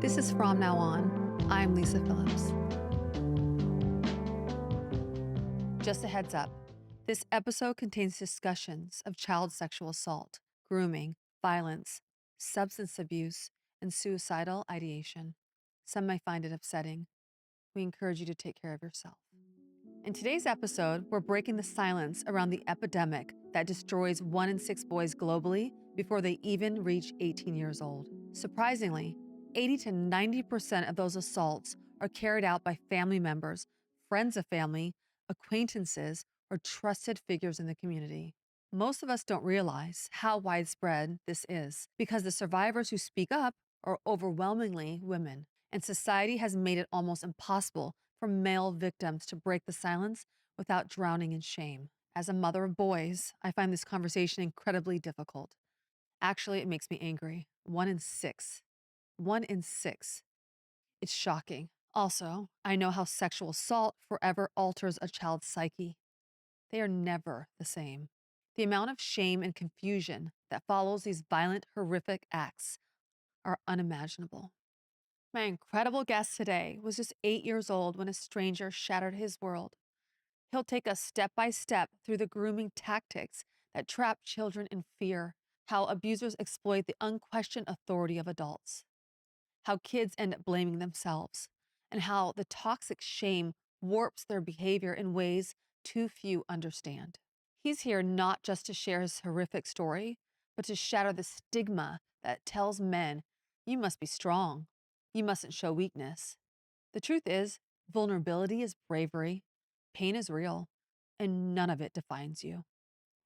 This is From Now On. I'm Lisa Phillips. Just a heads up, this episode contains discussions of child sexual assault, grooming, violence, substance abuse, and suicidal ideation. Some may find it upsetting. We encourage you to take care of yourself. In today's episode, we're breaking the silence around the epidemic that destroys 1 in 6 boys globally before they even reach 18 years old. Surprisingly, 80 to 90% of those assaults are carried out by family members, friends of family, acquaintances, or trusted figures in the community. Most of us don't realize how widespread this is because the survivors who speak up are overwhelmingly women, and society has made it almost impossible for male victims to break the silence without drowning in shame. As a mother of boys, I find this conversation incredibly difficult. Actually, it makes me angry. 1 in 6. 1 in 6. It's shocking. Also, I know how sexual assault forever alters a child's psyche. They are never the same. The amount of shame and confusion that follows these violent, horrific acts are unimaginable. My incredible guest today was just 8 years old when a stranger shattered his world. He'll take us step by step through the grooming tactics that trap children in fear, how abusers exploit the unquestioned authority of adults, how kids end up blaming themselves, and how the toxic shame warps their behavior in ways too few understand. He's here not just to share his horrific story, but to shatter the stigma that tells men, you must be strong, you mustn't show weakness. The truth is, vulnerability is bravery, pain is real, and none of it defines you.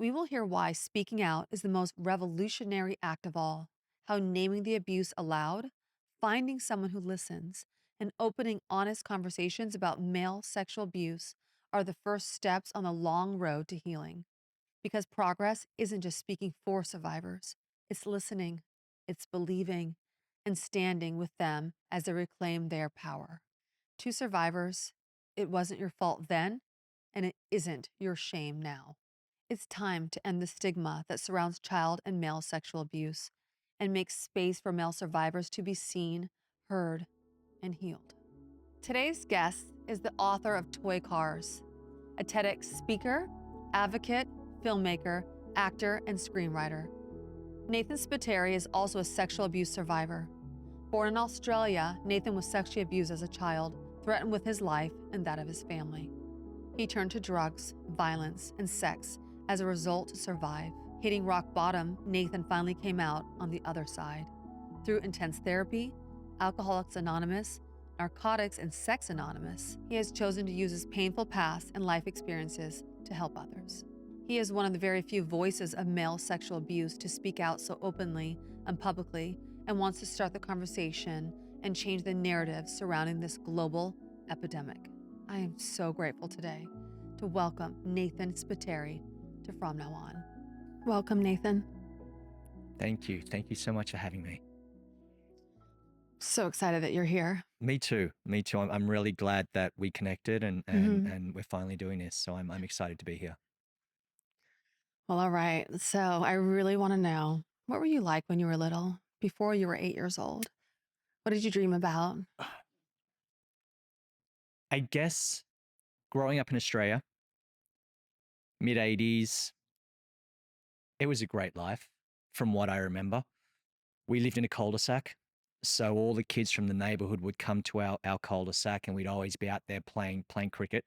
We will hear why speaking out is the most revolutionary act of all, how naming the abuse aloud, finding someone who listens, and opening honest conversations about male sexual abuse are the first steps on the long road to healing. Because progress isn't just speaking for survivors, it's listening, it's believing, and standing with them as they reclaim their power. To survivors, it wasn't your fault then, and it isn't your shame now. It's time to end the stigma that surrounds child and male sexual abuse and make space for male survivors to be seen, heard, and healed. Today's guest is the author of Toy Cars, a TEDx speaker, advocate, filmmaker, actor, and screenwriter. Nathan Spiteri is also a sexual abuse survivor. Born in Australia, Nathan was sexually abused as a child, threatened with his life and that of his family. He turned to drugs, violence, and sex as a result to survive. Hitting rock bottom, Nathan finally came out on the other side. Through intense therapy, Alcoholics Anonymous, Narcotics, and Sex Anonymous, he has chosen to use his painful past and life experiences to help others. He is one of the very few voices of male sexual abuse to speak out so openly and publicly, and wants to start the conversation and change the narrative surrounding this global epidemic. I am so grateful today to welcome Nathan Spiteri to From Now On. Welcome, Nathan. Thank you. Thank you so much for having me. So excited that you're here. Me too. Me too. I'm really glad that we connected and we're finally doing this. So I'm excited to be here. Well, all right. So I really want to know, what were you like when you were little, before you were 8 years old? What did you dream about? I guess growing up in Australia, mid 80s, it was a great life from what I remember. We lived in a cul-de-sac. So all the kids from the neighborhood would come to our cul-de-sac and we'd always be out there playing cricket,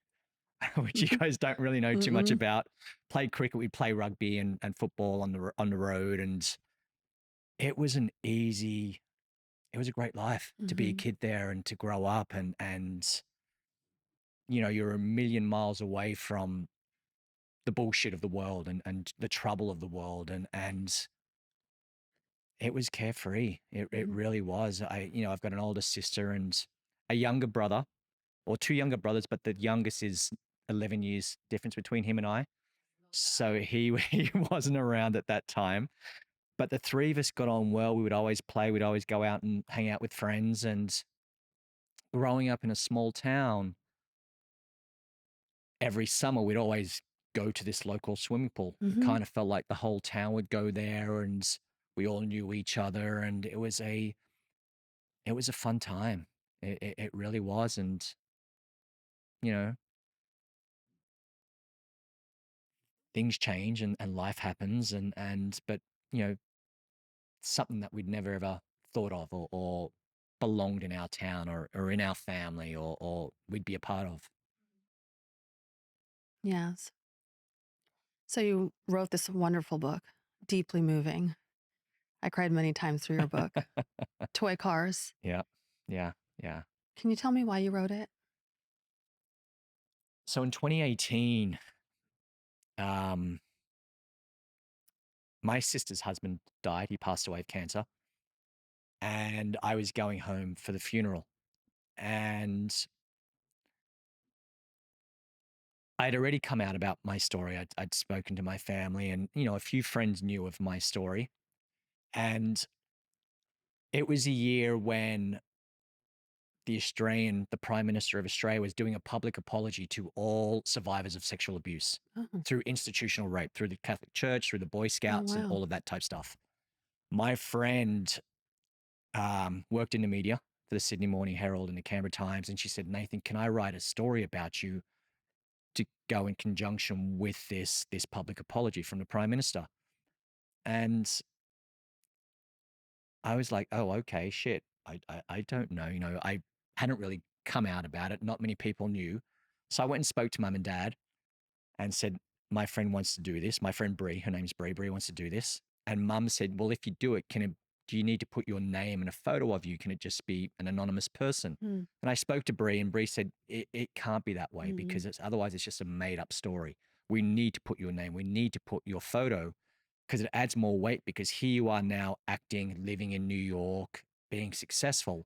which you guys don't really know too much about. Played cricket, we'd play rugby and football on the road, and it was it was a great life to be a kid there and to grow up and you know, you're a million miles away from the bullshit of the world and the trouble of the world and it was carefree. It really was. I've got an older sister and a younger brother, or two younger brothers, but the youngest is 11 years difference between him and I. So he wasn't around at that time. But the three of us got on well. We would always play. We'd always go out and hang out with friends. And growing up in a small town, every summer we'd always go to this local swimming pool. It kind of felt like the whole town would go there and we all knew each other. And it was a it was a fun time. It really was. And, you know, things change and life happens but, you know, something that we'd never ever thought of or belonged in our town or in our family or we'd be a part of. Yes. So you wrote this wonderful book, deeply moving. I cried many times through your book. Toy Cars. Yeah. Yeah. Yeah. Can you tell me why you wrote it? So in 2018, um, my sister's husband died. He passed away of cancer. And I was going home for the funeral. And I'd already come out about my story. I'd spoken to my family, and, you know, a few friends knew of my story. And it was a year when the Prime Minister of Australia was doing a public apology to all survivors of sexual abuse Oh, through institutional rape, through the Catholic Church, through the Boy oh Scouts, and wow. all of that type stuff. My friend worked in the media for the Sydney Morning Herald and the Canberra Times, and she said, "Nathan, can I write a story about you to go in conjunction with this public apology from the Prime Minister?" And I was like, "Oh, okay, shit. I don't know. You know, I hadn't really come out about it. Not many people knew." So I went and spoke to mum and dad and said, "My friend wants to do this. My friend Bree, her name's Bree. Bree wants to do this." And mum said, "Well, if you do it, do you need to put your name and a photo of you? Can it just be an anonymous person?" Mm, And I spoke to Bree, and Bree said, it can't be that way mm, because otherwise it's just a made up story. We need to put your name. We need to put your photo because it adds more weight because here you are now acting, living in New York, being successful.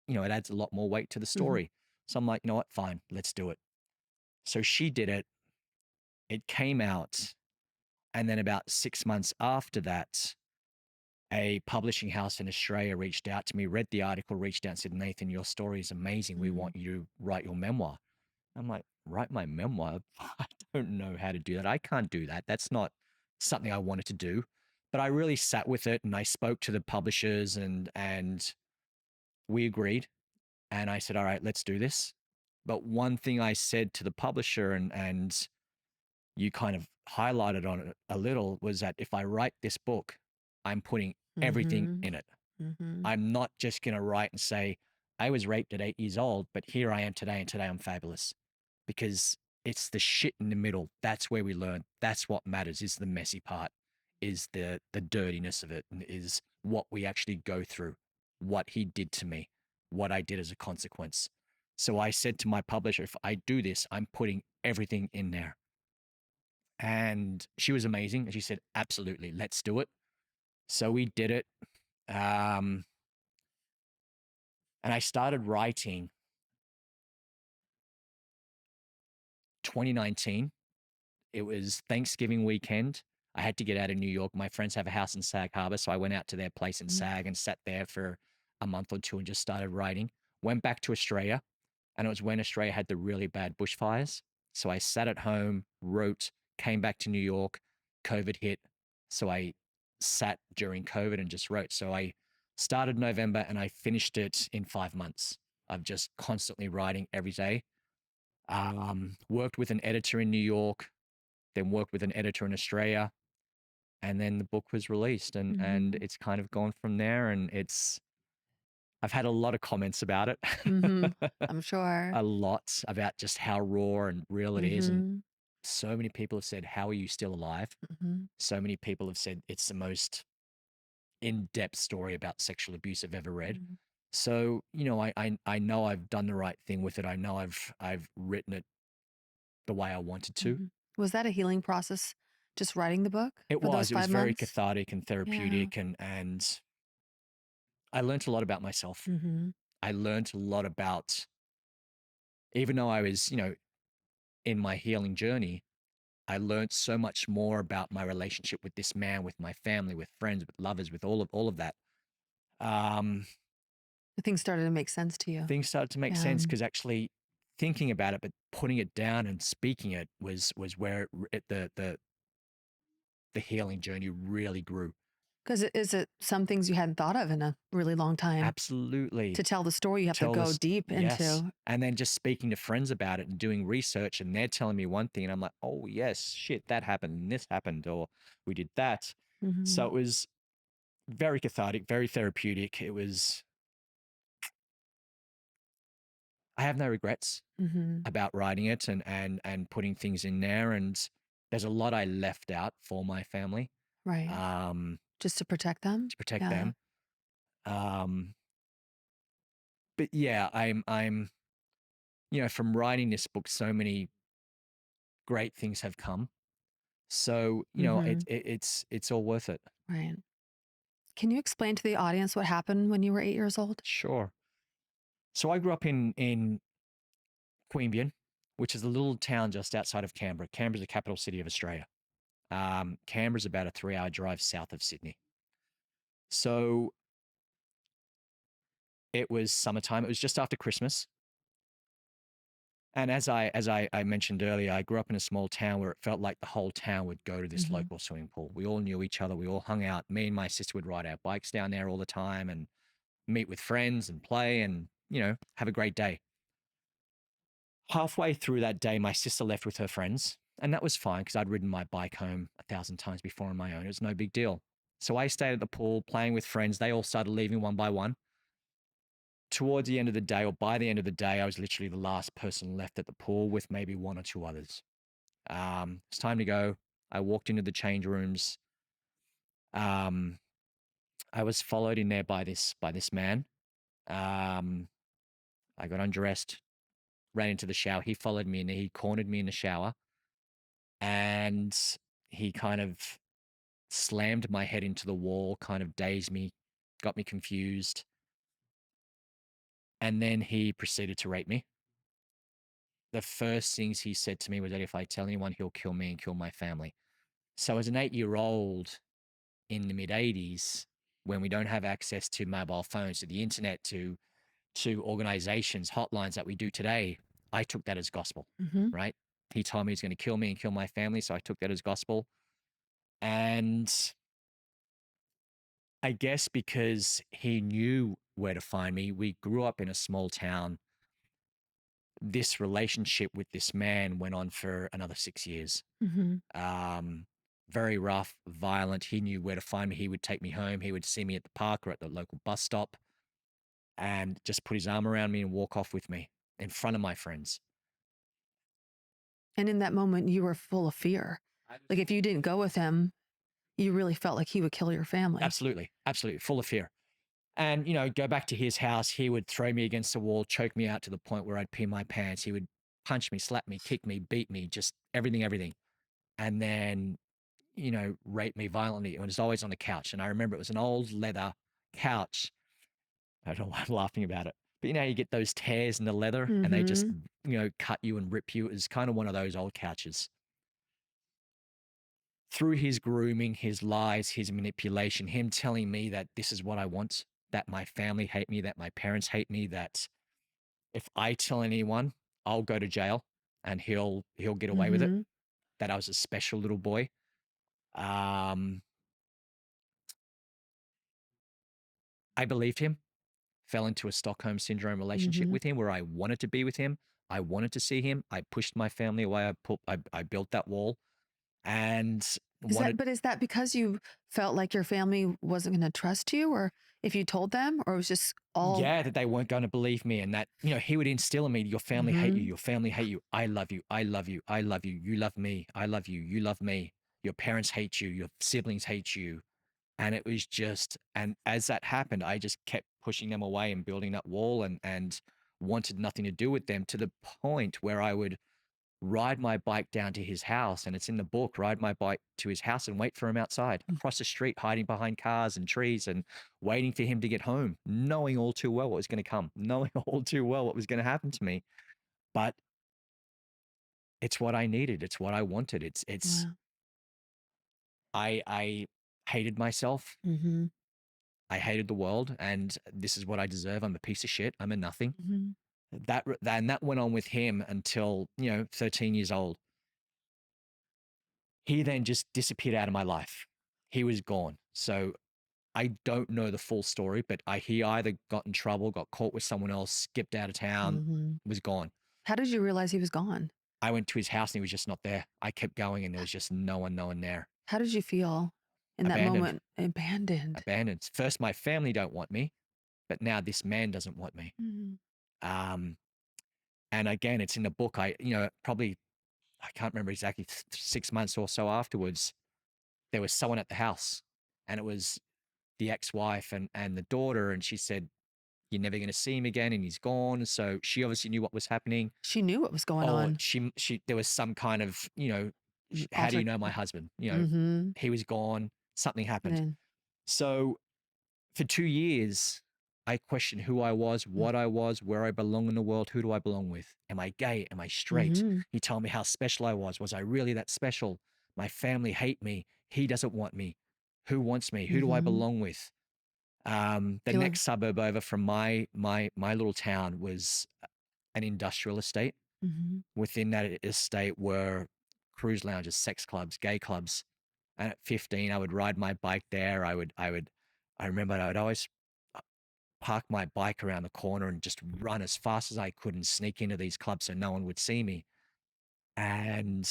You know, it adds a lot more weight to the mhm, story. So I'm like, you know what? Fine, let's do it. So she did it. It came out. And then about 6 months after that, a publishing house in Australia reached out to me, read the article, reached out and said, "Nathan, your story is amazing. We mm, want you to write your memoir." I'm like, "Write my memoir? I don't know how to do that. I can't do that. That's not something I wanted to do." But I really sat with it and I spoke to the publishers and we agreed. And I said, "All right, let's do this." But one thing I said to the publisher and you kind of highlighted on it a little was that if I write this book, I'm putting everything mhm, in it. mhm, I'm not just going to write and say, "I was raped at 8 years old, but here I am today, and today I'm fabulous." Because it's the shit in the middle. That's where we learn. That's what matters is the messy part, is the dirtiness of it, and is what we actually go through, what he did to me, what I did as a consequence. So I said to my publisher, if I do this, I'm putting everything in there. And she was amazing. And she said, "Absolutely, let's do it." So we did it. Um, and I started writing 2019. It was Thanksgiving weekend. I had to get out of New York. My friends have a house in Sag Harbor. So I went out to their place in mhm, Sag and sat there for a month or two and just started writing. Went back to Australia. And it was when Australia had the really bad bushfires. So I sat at home, wrote, came back to New York. COVID hit. So I sat during COVID and just wrote. So I started November and I finished it in 5 months of just constantly writing every day. Worked with an editor in New York, then worked with an editor in Australia, and then the book was released, and mhm, it's kind of gone from there. And I've had a lot of comments about it, mhm. I'm sure. a lot about just how raw and real it is, and Mhm, so many people have said, "How are you still alive?" mhm, So many people have said it's the most in-depth story about sexual abuse I've ever read. mhm, So, you know, I know I've done the right thing with it. I know I've written it the way I wanted to. mhm. Was that a healing process, just writing the book for those It was 5 very months? cathartic and Yeah. therapeutic, and I learned a lot about myself. Mhm, I learned a lot about, even though I was, you know, in my healing journey, I learned so much more about my relationship with this man, with my family, with friends, with lovers, with all of that. Um, things started to make sense to you. Things started to make Yeah. sense because actually thinking about it, but putting it down and speaking it was where the healing journey really grew. 'Cause is it some things you hadn't thought of in a really long time? To Absolutely. tell the story, you have to Tell go this, deep yes. into. And then just speaking to friends about it and doing research, and they're telling me one thing, and I'm like, oh, yes, shit, that happened, and this happened, or we did that. So Mhm, it was very cathartic, very therapeutic. It was, I have no regrets mhm, about writing it and putting things in there. And there's a lot I left out for my family, right. um, Just to protect them? to protect Yeah. them. Um, but yeah, from writing this book, so many great things have come. So, Mhm, it's all worth it. right. Can you explain to the audience what happened when you were 8 years old? Sure. So I grew up in Queanbeyan, which is a little town just outside of Canberra. Canberra's the capital city of Australia. Canberra's about a 3-hour drive south of Sydney. So it was summertime. It was just after Christmas. And as I mentioned earlier, I grew up in a small town where it felt like the whole town would go to this Mhm, local swimming pool. We all knew each other. We all hung out. Me and my sister would ride our bikes down there all the time and meet with friends and play and, have a great day. Halfway through that day, my sister left with her friends, and that was fine because I'd ridden my bike home 1,000 times before on my own. It was no big deal. So I stayed at the pool playing with friends. They all started leaving one by one. Towards the end of the day, or by the end of the day, I was literally the last person left at the pool with maybe one or two others. It's time to go. I walked into the change rooms. Um, I was followed in there by this man. Um, I got undressed, ran into the shower. He followed me and he cornered me in the shower, and he kind of slammed my head into the wall, kind of dazed me, got me confused, and then he proceeded to rape me. The first things he said to me was that if I tell anyone, he'll kill me and kill my family. So as an 8-year-old in the mid 80s, when we don't have access to mobile phones, to the internet, to organizations, hotlines that we do today, I took that as gospel, mhm, right? He told me he's going to kill me and kill my family, so I took that as gospel. And I guess because he knew where to find me, we grew up in a small town. This relationship with this man went on for another 6 years. mhm. Um, Very rough, violent. He knew where to find me. He would take me home. He would see me at the park or at the local bus stop and just put his arm around me and walk off with me in front of my friends. And in that moment, you were full of fear. Like, if you didn't go with him, you really felt like he would kill your family. Absolutely, absolutely, full of fear. And, go back to his house, he would throw me against the wall, choke me out to the point where I'd pee my pants. He would punch me, slap me, kick me, beat me, just everything, everything. And then, rape me violently. It was always on the couch. And I remember it was an old leather couch. I don't know why I'm laughing about it. But you get those tears in the leather and they just, Mhm, cut you and rip you. It was kind of one of those old couches. Through his grooming, his lies, his manipulation, him telling me that this is what I want, that my family hate me, that my parents hate me, that if I tell anyone, I'll go to jail and he'll get away with it, mhm, that I was a special little boy. Um, I believed him, fell into a Stockholm syndrome relationship mhm. with him where I wanted to be with him. I wanted to see him. I pushed my family away. I built that wall and wanted. Is that because you felt like your family wasn't gonna trust you, or if you told them, or it was just all. Yeah, that they weren't going to believe me and that, he would instill in me, your family hate you, Mhm, your family hate you. I love you. I love you. I love you. You love me. I love you. You love me. Your parents hate you. Your siblings hate you. And it was just, and as that happened, I just kept pushing them away and building that wall and wanted nothing to do with them to the point where I would ride my bike down to his house. And it's in the book, ride my bike to his house and wait for him outside mm, across the street, hiding behind cars and trees and waiting for him to get home, knowing all too well what was going to come, knowing all too well what was going to happen to me. But it's what I needed. It's what I wanted. It's, wow. I hated myself. Mhm, I hated the world, and this is what I deserve. I'm a piece of shit. I'm a nothing. mhm. And that went on with him until 13 years old. He then just disappeared out of my life. He was gone. So I don't know the full story, but he either got in trouble, got caught with someone else, skipped out of town, Mhm. was gone. How did you realize he was gone? I went to his house and he was just not there. I kept going and there was just no one there. How did you feel in that Abandoned, moment? Abandoned. abandoned. First, my family don't want me, but now this man doesn't want me. Mhm. Um, and again, it's in the book. Probably, I can't remember exactly, 6 months or so afterwards, there was someone at the house and it was the ex-wife and the daughter. And she said, "You're never going to see him again." And he's gone. So she obviously knew what was happening. She knew what was going Or on. there was some kind of, how do Alter you know my husband? Mhm. He was gone. Something happened. Then So for 2 years, I questioned who I was, mm what I was, where I belong in the world. Who do I belong with? Am I gay? Am I straight? mhm. He told me how special I was. Was I really that special? My family hate me. He doesn't want me. Who wants me? Who do I Mhm. belong with? The Feel next suburb over from my little town was an industrial estate. mhm. Within that estate were cruise lounges, sex clubs, gay clubs. And at 15, I would ride my bike there. I remember I would always uh, park my bike around the corner and just run as fast as I could and sneak into these clubs so no one would see me. And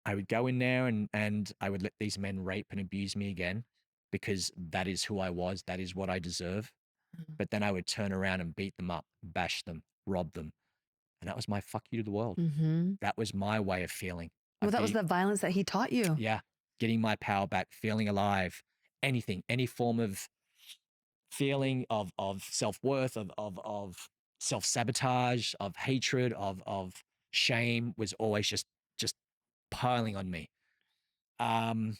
I would go in there and I would let these men rape and abuse me again because that is who I was. That is what I deserve. Mhm. But then I would turn around and beat them up, bash them, rob them. And that was my fuck you to the world. Mhm. That was my way of feeling, Well, of that was getting, the violence that he taught you. yeah, getting my power back, feeling alive, anything, any form of feeling of self-worth, of self-sabotage, of hatred, of shame was always just piling on me. Um,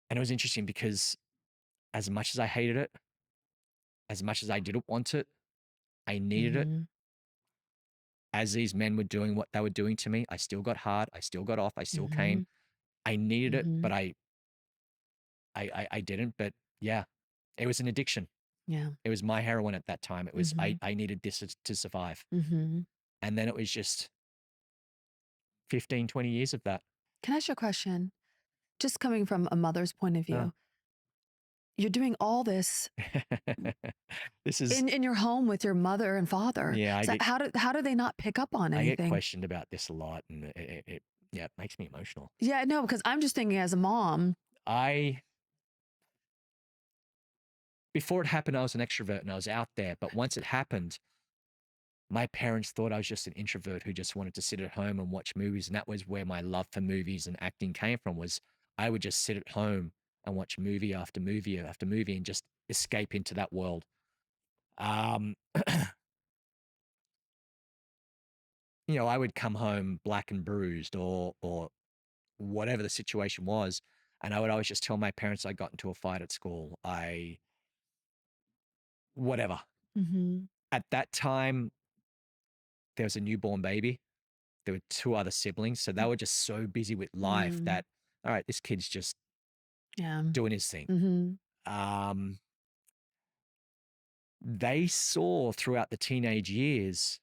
and it was interesting because as much as I hated it, as much as I didn't want it, I needed it. Mhm. As these men were doing what they were doing to me, I still got hard, I still got off, I still came. Mhm. I needed it, but Mhm. I didn't. But yeah, it was an addiction. Yeah. It was my heroin at that time. It was Mhm. I needed this to survive. Mhm. And then it was just 15, 20 years of that. Can I ask you a question? Just coming from a mother's point of Uh, view, you're doing all this this is in your home with your mother and father. yeah, So how do they not pick up on I get anything? questioned about this a lot and it makes me emotional. Yeah, no, because I'm just thinking as a mom. I Before it happened, I was an extrovert and I was out there, but once it happened, my parents thought I was just an introvert who just wanted to sit at home and watch movies. And that was where my love for movies and acting came from, was I would just sit at home and watch movie after movie after movie and just escape into that world. Um, I would come home black and bruised or whatever the situation was. And I would always just tell my parents I got into a fight at school. Whatever. Mhm. At that time, there was a newborn baby. There were two other siblings. So they were just so busy with life Mm. that, all right, this kid's just Yeah. doing his thing. Mhm. Um, they saw throughout the teenage years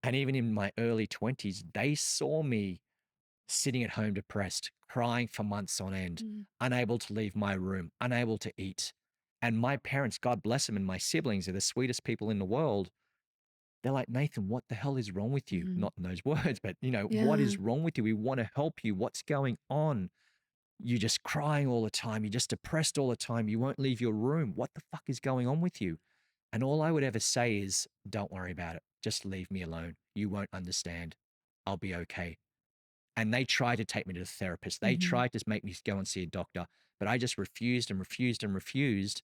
and even in my early 20s, they saw me sitting at home depressed, crying for months on end, Mm. unable to leave my room, unable to eat. And my parents, God bless them, and my siblings are the sweetest people in the world. They're like, Nathan, what the hell is wrong with you? Mhm. Not in those words, but what Yeah. is wrong with you? We want to help you. What's going on? You're just crying all the time. You're just depressed all the time. You won't leave your room. What the fuck is going on with you? And all I would ever say is, don't worry about it. Just leave me alone. You won't understand. I'll be okay. And they tried to take me to the therapist. They Mhm. tried to make me go and see a doctor, but I just refused and refused and refused.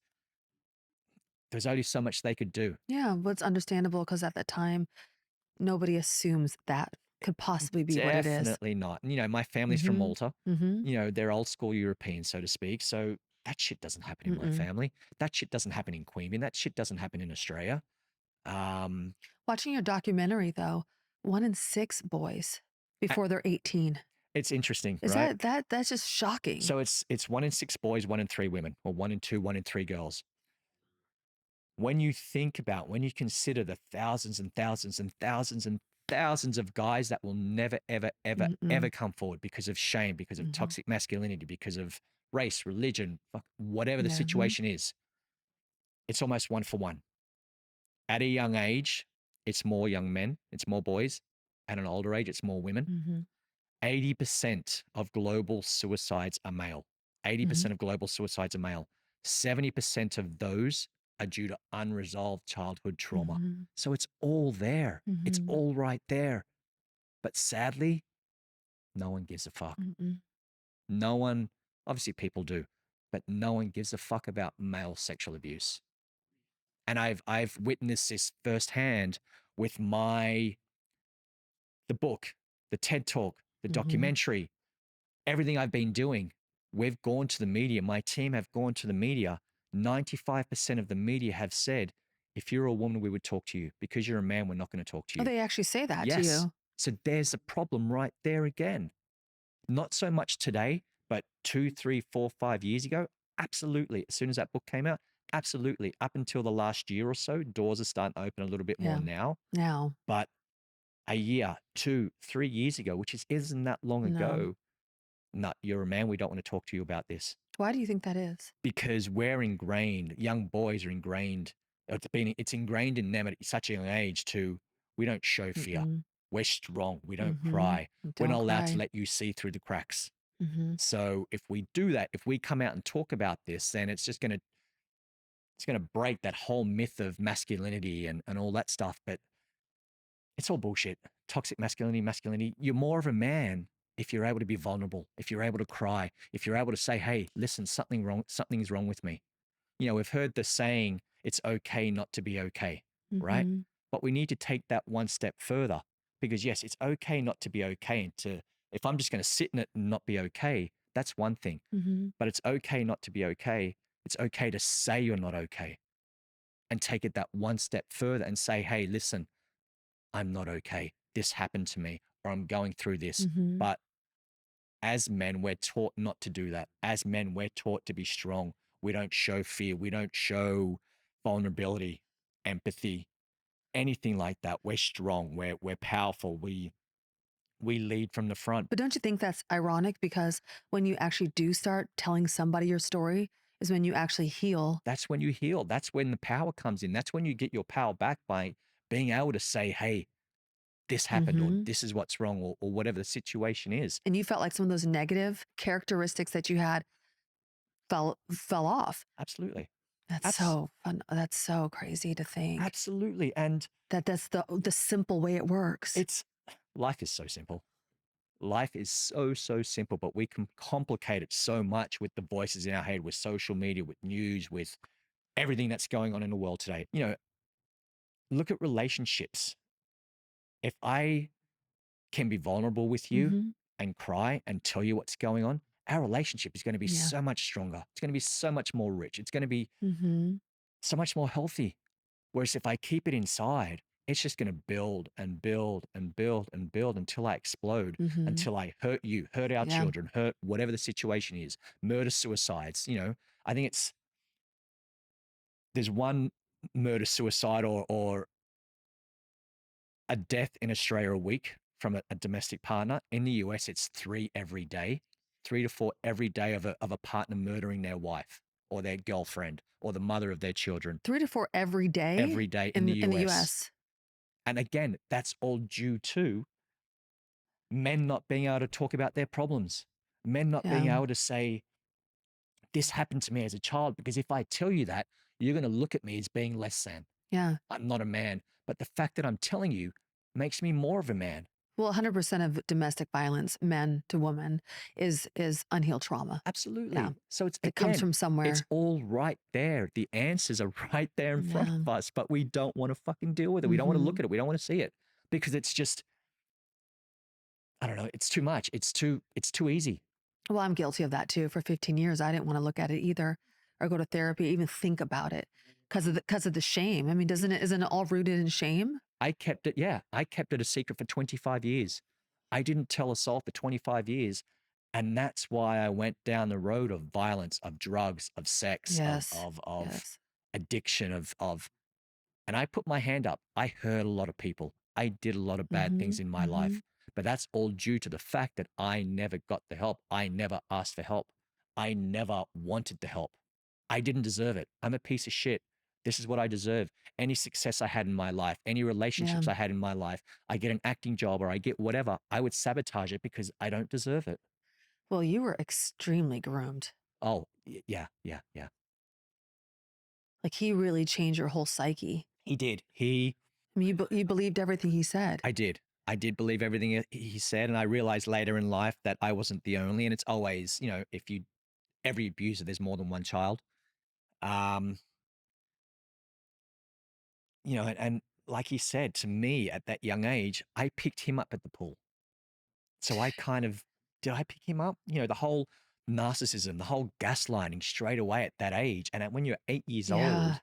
There's only so much they could do. Yeah, what's understandable because at the time, nobody assumes that could possibly be what it is. Definitely not. And, my family's from Mhm. Malta. Mhm. They're old school Europeans, so to speak. So that shit doesn't happen in my Mm-mm. family. That shit doesn't happen in Queensland. That shit doesn't happen in Australia. Um, Watching your documentary though, 1 in 6 boys a- before they're 18. it's interesting, Is right? that's just shocking. So it's 1 in 6 boys, 1 in 3 women, or 1 in 2, 1 in 3 girls. When you consider the thousands and thousands and thousands and thousands of guys that will never, ever, ever, ever Mm-mm. come forward because of shame, because of Mhm. toxic masculinity, because of race, religion, whatever the Yeah. Mhm. situation is. It's almost one for one. At a young age, it's more young men, it's more boys. At an older age, it's more women. Mhm. 80% of global suicides are male. Mhm. 80% of global suicides are male. 70% of those are due to unresolved childhood trauma. Mhm. So it's all there. It's Mhm. all right there. But sadly, no one gives a fuck. Mm-mm. No one, obviously people do, but no one gives a fuck about male sexual abuse. And I've witnessed this firsthand with the book, the TED Talk, the Mhm. documentary, everything I've been doing. We've gone to the media. My team have gone to the media. 95% of the media have said, if you're a woman, we would talk to you. Because you're a man, we're not going to talk to Oh, you. they actually say that to Yes. you. So there's a problem right there again. Not so much today, but 2, 3, 4, 5 years ago, absolutely. As soon as that book came out, absolutely. Up until the last year or so, doors are starting to open a little bit more Yeah. now. Now. But a year, 2, 3 years ago, which isn't that long No. ago, no, you're a man. We don't want to talk to you about this Why do you think that is? because we're ingrained. Young boys are ingrained. It's ingrained in them at such a young age to we don't show fear. Mm-mm. We're strong. We don't Mhm. cry. We're not Don't allowed to cry. let you see through the cracks. Mhm. So if we do that, if we come out and talk about this, then it's gonna break that whole myth of masculinity and all that stuff. But it's all bullshit. Toxic masculinity. You're more of a man if you're able to be vulnerable, if you're able to cry, if you're able to say, hey, listen, something's wrong with me. We've heard the saying, it's okay not to be okay, right? Mhm. But we need to take that one step further because yes, it's okay not to be okay. If I'm just going to sit in it and not be okay, that's one thing. Mhm. But it's okay not to be okay. It's okay to say you're not okay and take it that one step further and say, hey, listen, I'm not okay. This happened to me or I'm going through this. Mhm. But as men, we're taught not to do that. As men, we're taught to be strong. We don't show fear. We don't show vulnerability, empathy, anything like that. We're strong. We're powerful. We lead from the front. But don't you think that's ironic because when you actually do start telling somebody your story is when you actually heal. That's when you heal. That's when the power comes in. That's when you get your power back by being able to say, hey, this happened, or Mhm. this is what's wrong, or whatever the situation is. And you felt like some of those negative characteristics that you had fell off. Absolutely. That's Abs- so fun. That's so crazy to think Absolutely. And that that's the simple way it works. it's life is so simple. Life is so, so simple, but we can complicate it so much with the voices in our head, with social media, with news, with everything that's going on in the world today. Look at relationships. If I can be vulnerable with you Mhm. and cry and tell you what's going on, our relationship is going to be Yeah. so much stronger. It's going to be so much more rich. It's going to be Mhm. so much more healthy. Whereas if I keep it inside, it's just going to build and build and build and build until I explode, Mhm. until I hurt you, hurt our Yeah. children, hurt whatever the situation is, murder, suicides. I think there's one murder, suicide, or a death in Australia a week from a domestic partner. In the US, it's 3 every day, 3 to 4 every day of a partner murdering their wife or their girlfriend or the mother of their children 3 to 4 every day every day in the in the US. US. And again, that's all due to men not being able to talk about their problems, men not being Yeah. able to say, this happened to me as a child. Because if I tell you that, you're going to look at me as being less than. Yeah. I'm not a man. But the fact that I'm telling you makes me more of a man. Well, 100% of domestic violence, men to women, is unhealed trauma. Yeah. Absolutely. So It comes from it's somewhere. all right there. The answers are right there in front Yeah. of us, but we don't want to fucking deal with it. We don't want to look Mhm. at it. We don't want to see it because it's just, I don't know, it's too much. It's too easy. Well, I'm guilty of that too. For 15 years, I didn't want to look at it either or go to therapy, even think about it because of the shame. I mean, isn't it all rooted in shame? I kept it a secret for 25 years. I didn't tell a soul for 25 years. And that's why I went down the road of violence, of drugs, of sex, of Yes. of of Yes. addiction, and I put my hand up. I hurt a lot of people. I did a lot of bad things Mhm. in my life, Mhm. but that's all due to the fact that I never got the help. I never asked for help. I never wanted the help. I didn't deserve it. I'm a piece of shit. This is what I deserve. Any success I had in my life, any Yeah. relationships I had in my life, I get an acting job or I get whatever, I would sabotage it because I don't deserve it. Well, you were extremely groomed. Oh, yeah, yeah, yeah. Like, he really changed your whole psyche. He did. He I mean, you believed everything he said. I did. I did believe everything he said, and I realized later in life that I wasn't the only. And it's always, if you every abuser, there's more than one child. Um, and like he said to me at that young age, I picked him up at the pool. So I kind of did I pick him up? The whole narcissism, the whole gaslighting straight away at that age. And when you're 8 years Yeah. old,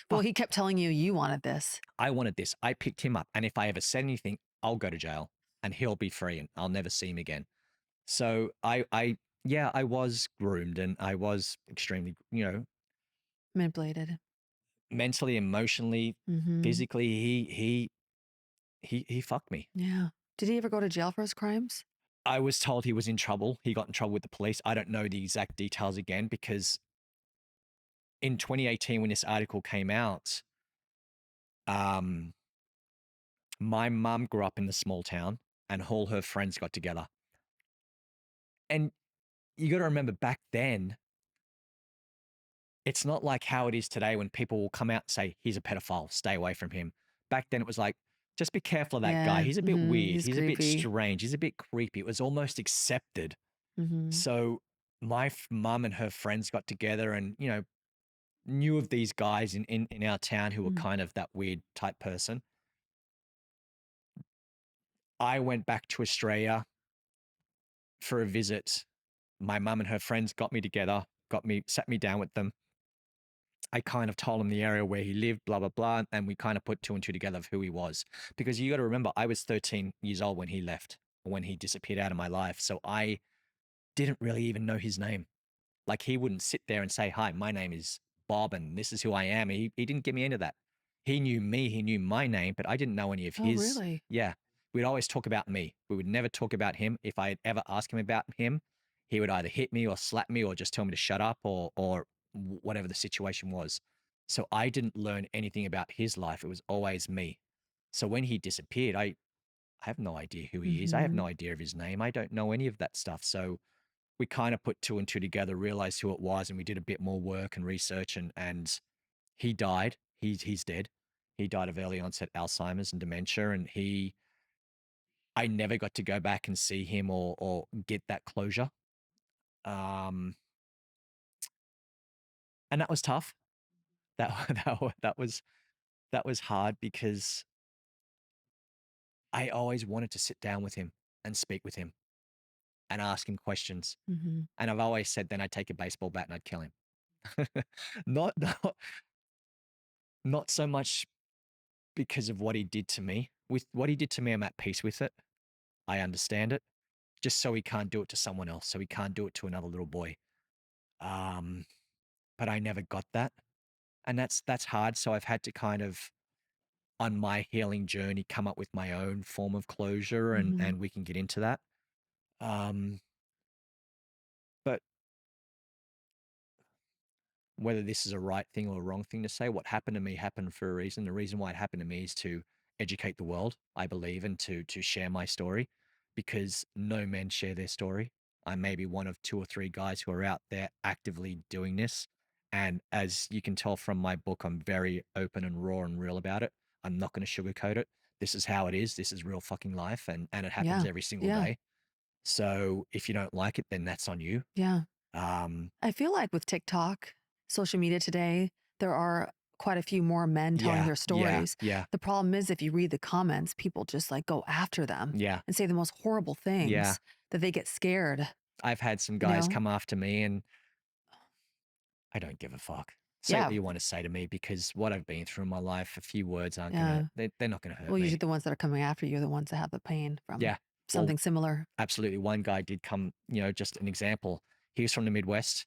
Well, fuck, he kept telling you you wanted this. I wanted this. I picked him up. And if I ever said anything, I'll go to jail and he'll be free and I'll never see him again. So yeah, I was groomed and I was extremely, Manipulated. mentally, emotionally, Mhm. physically, he fucked me. Yeah. Did he ever go to jail for his crimes? I was told he was in trouble. He got in trouble with the police. I don't know the exact details again because in 2018 when this article came out, um, my mum grew up in the small town and all her friends got together. And you got to remember back then, it's not like how it is today when people will come out and say, he's a pedophile, stay away from him. Back then it was like, just be careful of that guy. Yeah. He's a bit Mhm. weird. He's He's a bit creepy. strange. He's a bit creepy. It was almost accepted. Mhm. So my mum and her friends got together and, knew of these guys in our town who were Mm. kind of that weird type person. I went back to Australia for a visit. My mum and her friends got me together, sat me down with them. I kind of told him the area where he lived, blah, blah, blah. And we kind of put two and two together of who he was. Because you got to remember, I was 13 years old when he left, when he disappeared out of my life. So I didn't really even know his name. Like he wouldn't sit there and say, hi, my name is Bob and this is who I am. He didn't get me into that. He knew me, he knew my name, but I didn't know any of Oh, his. really? Yeah. We'd always talk about me. We would never talk about him. If I had ever asked him about him, he would either hit me or slap me or just tell me to shut up or whatever the situation was. So I didn't learn anything about his life. It was always me. So when he disappeared, I have no idea who he is. I have no Mhm. idea of his name. I don't know any of that stuff. So we kind of put two and two together, realized who it was, and we did a bit more work and research. And he died. He's dead. He died of early onset Alzheimer's and dementia. And I never got to go back and see him or get that closure. Um, and that was tough. That that was hard because I always wanted to sit down with him and speak with him and ask him questions. Mhm. And I've always said then I'd take a baseball bat and I'd kill him. Not so much because of what he did to me. With what he did to me, I'm at peace with it. I understand it. Just so he can't do it to someone else. So he can't do it to another little boy. Um, but I never got that. And that's hard. So I've had to kind of on my healing journey come up with my own form of closure Mhm. and we can get into that. Um, but whether this is a right thing or a wrong thing to say, what happened to me happened for a reason. The reason why it happened to me is to educate the world, I believe, and to share my story because no men share their story. I may be one of two or three guys who are out there actively doing this. And as you can tell from my book, I'm very open and raw and real about it. I'm not going to sugarcoat it. This is how it is. This is real fucking life. And it happens Yeah. every single Yeah. day. So if you don't like it, then that's on you. Yeah. Um, I feel like with TikTok, social media today, there are quite a few more men telling yeah, their yeah, stories. yeah, The problem is if you read the comments, people just like go after them yeah. and say the most horrible Yeah, things that they get scared, I've had some you guys know? come after me and I don't give a fuck. Say what Yeah. you want to say to me because what I've been through in my life, a few words aren't Yeah. they're not gonna hurt Well, usually me. the ones that are coming after you are the ones that have the pain from Yeah. Well, something similar. absolutely. One guy did come, just an example. He was from the Midwest.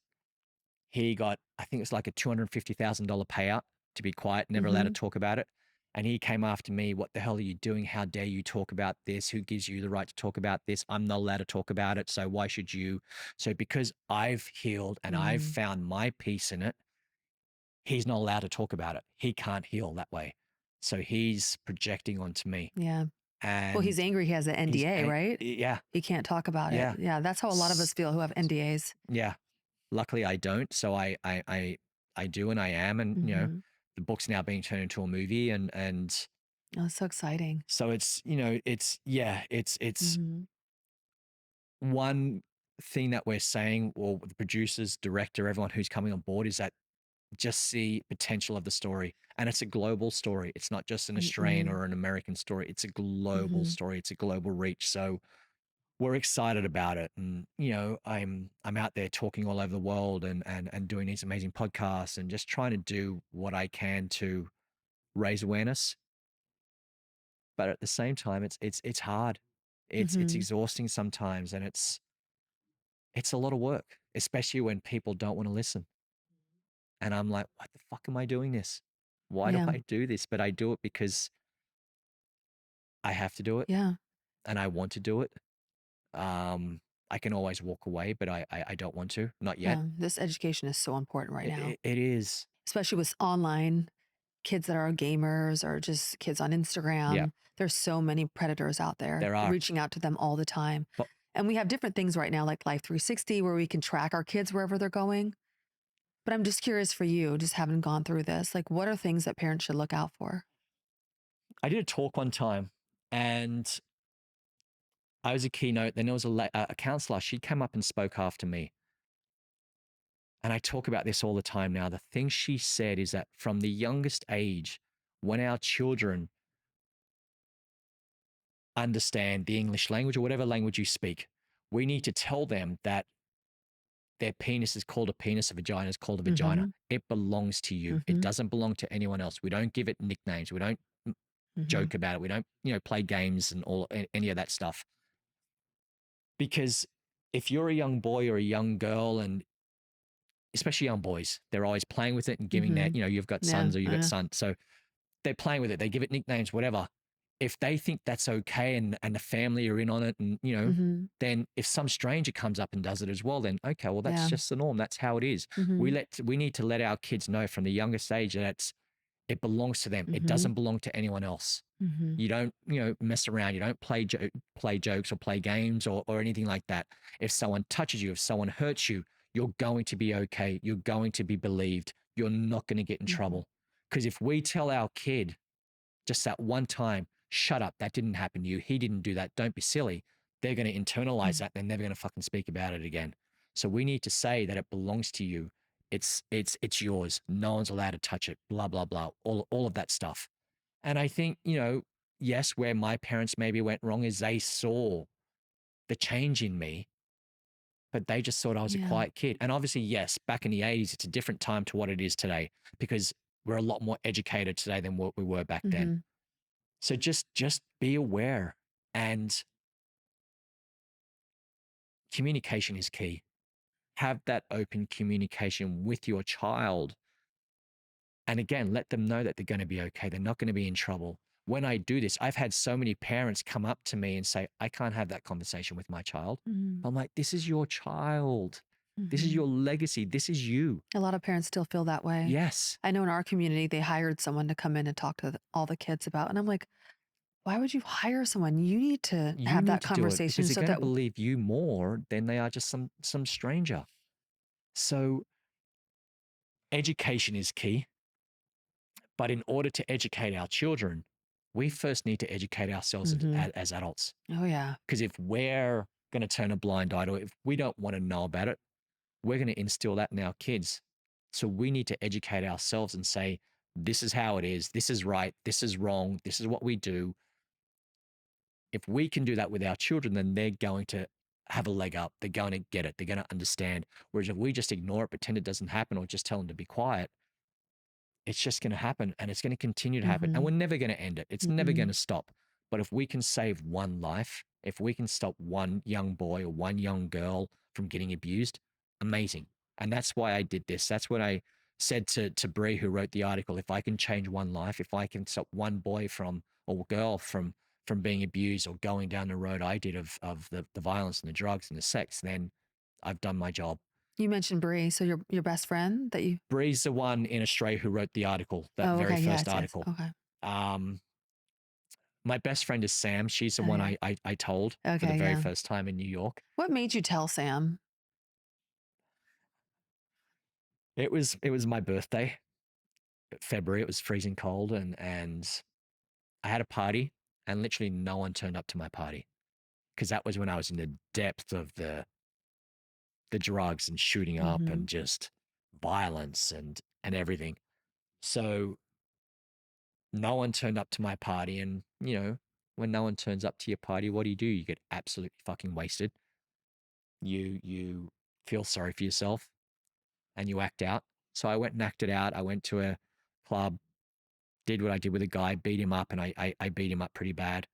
He got, I think it was like a $250,000 payout to be quiet, never allowed to Hmm. talk about it. And he came after me. What the hell are you doing? How dare you talk about this? Who gives you the right to talk about this? I'm not allowed to talk about it. So why should you? So because I've healed and I've Mhm. found my peace in it, he's not allowed to talk about it. He can't heal that way. So he's projecting onto me. Yeah. Well, he's And angry he has an NDA, right? yeah, He can't talk about it. yeah, Yeah, that's how a lot of us feel who have NDAs. yeah. Luckily, I don't. So I do, and I am, and Mhm. the book's now being turned into a movie, and Oh, so exciting. so it's it's Mhm. one thing that we're saying, or the producers, director, everyone who's coming on board, is that just see potential of the story, and it's a global story. It's not just an Australian Mm-mm. or an American story. It's a global Mhm. story. It's a global reach. So we're excited about it, and I'm out there talking all over the world, and doing these amazing podcasts, and just trying to do what I can to raise awareness. But at the same time, it's hard. It's Mhm. exhausting sometimes, and it's a lot of work, especially when people don't want to listen. And I'm like, what the fuck am I doing this? Why do Yeah. I do this? But I do it because I have to do it, Yeah. and I want to do it. Um, I can always walk away, but I don't want to, not yet. Yeah. This education is so important right now, It is. especially with online kids that are gamers or just kids on Yeah, Instagram. There's so many predators out there there are. reaching out to them all the time. But And we have different things right now, like Life 360, where we can track our kids wherever they're going. But I'm just curious for you, just having gone through this, like what are things that parents should look out for? I did a talk one time, and I was a keynote. Then there was a counselor. She came up and spoke after me. And I talk about this all the time now. The thing she said is that from the youngest age, when our children understand the English language or whatever language you speak, we need to tell them that their penis is called a penis, a vagina is called a vagina. Mm-hmm. It belongs to you. It Mm-hmm. doesn't belong to anyone else. We don't give it nicknames. We don't Mm-hmm. joke about it. We don't, play games and any of that stuff. Because if you're a young boy or a young girl, and especially young boys, they're always playing with it and giving Mm-hmm. that, you've got Yeah. sons or you've got sons. So they're playing with it. They give it nicknames, whatever. If they think that's okay, and the family are in on it, and Mm-hmm. then if some stranger comes up and does it as well, then okay, well that's Yeah. just the norm. That's how it is. Mm-hmm. We need to let our kids know from the youngest age that it belongs to them. It Mm-hmm. doesn't belong to anyone else. Mm-hmm. You don't, mess around. You don't play jokes or play games or anything like that. If someone touches you, if someone hurts you, you're going to be okay. You're going to be believed. You're not going to get in Mm-hmm. trouble. Because if we tell our kid just that one time, shut up, that didn't happen to you. He didn't do that. Don't be silly. They're going to internalize that. They're never going to fucking speak about it again. So we need to say that it belongs to you. It's yours. No one's allowed to touch it. Blah blah blah. All of that stuff. And I think, yes, where my parents maybe went wrong is they saw the change in me, but they just thought I was a Yeah. quiet kid. And obviously, yes, back in the 80s, it's a different time to what it is today, because we're a lot more educated today than what we were back then. Mm-hmm. So just be aware, and communication is key. Have that open communication with your child. And again, let them know that they're going to be okay. They're not going to be in trouble. When I do this, I've had so many parents come up to me and say, I can't have that conversation with my child. Mm-hmm. I'm like, this is your child. This is Mm-hmm. your legacy. This is you. A lot of parents still feel that way. Yes. I know in our community, they hired someone to come in and talk to all the kids about, and I'm like, why would you hire someone? You need to You have need that to do it conversation because they're so going to that, believe you more than they are just some stranger. So education is key. But in order to educate our children, we first need to educate ourselves hmm as adults. oh, yeah. Because if we're going to turn a blind eye to it, if we don't want to know about it, we're going to instill that in our kids. So we need to educate ourselves and say, this is how it is. This is right. This is wrong. This is what we do. If we can do that with our children, then they're going to have a leg up. They're going to get it. They're going to understand. Whereas if we just ignore it, pretend it doesn't happen, or just tell them to be quiet, it's just going to happen, and it's going to continue to happen. And hmm we're never going to end it. It's never hmm going to stop. But if we can save one life, if we can stop one young boy or one young girl from getting abused, amazing. And that's why I did this. That's what I said to Bree, who wrote the article, if I can change one life, if I can stop one boy from or girl from being abused or going down the road I did of the violence and the drugs and the sex, then I've done my job. You mentioned Bree, so your best friend that you. Bree's the one in Australia who wrote the article, that Oh, very okay. first Yes, yes. article. Okay. Um, my best friend is Sam. She's the Oh, one yeah. I told for the Okay, very yeah. first time in New York. What made you tell Sam? It was my birthday, February. It was freezing cold, and I had a party, and literally no one turned up to my party because that was when I was in the depth of the drugs and shooting up Mhm. and just violence and everything. So no one turned up to my party, and when no one turns up to your party, what do? You get absolutely fucking wasted. You feel sorry for yourself and you act out. So I went and acted out. I went to a club, did what I did with a guy, beat him up, and I beat him up pretty bad.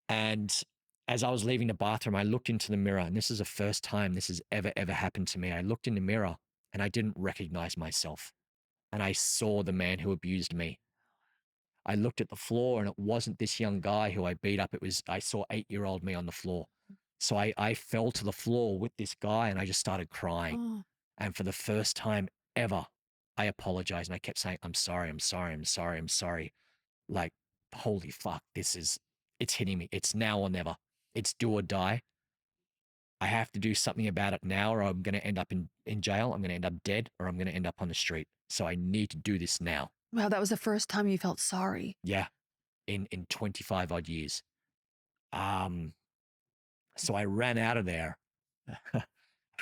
And as I was leaving the bathroom, I looked into the mirror, and this is the first time this has ever happened to me. I looked in the mirror and I didn't recognize myself. And I saw the man who abused me. I looked at the floor and it wasn't this young guy who I beat up. I saw 8-year-old me on the floor. So I fell to the floor with this guy and I just started crying. Oh, And for the first time ever, I apologized and I kept saying, I'm sorry, I'm sorry, I'm sorry, I'm sorry. Like, holy fuck, it's hitting me. It's now or never. It's do or die. I have to do something about it now, or I'm going to end up in jail. I'm going to end up dead, or I'm going to end up on the street. So I need to do this now. wow, that was the first time you felt sorry. Yeah, in 25 odd years. Um, so I ran out of there.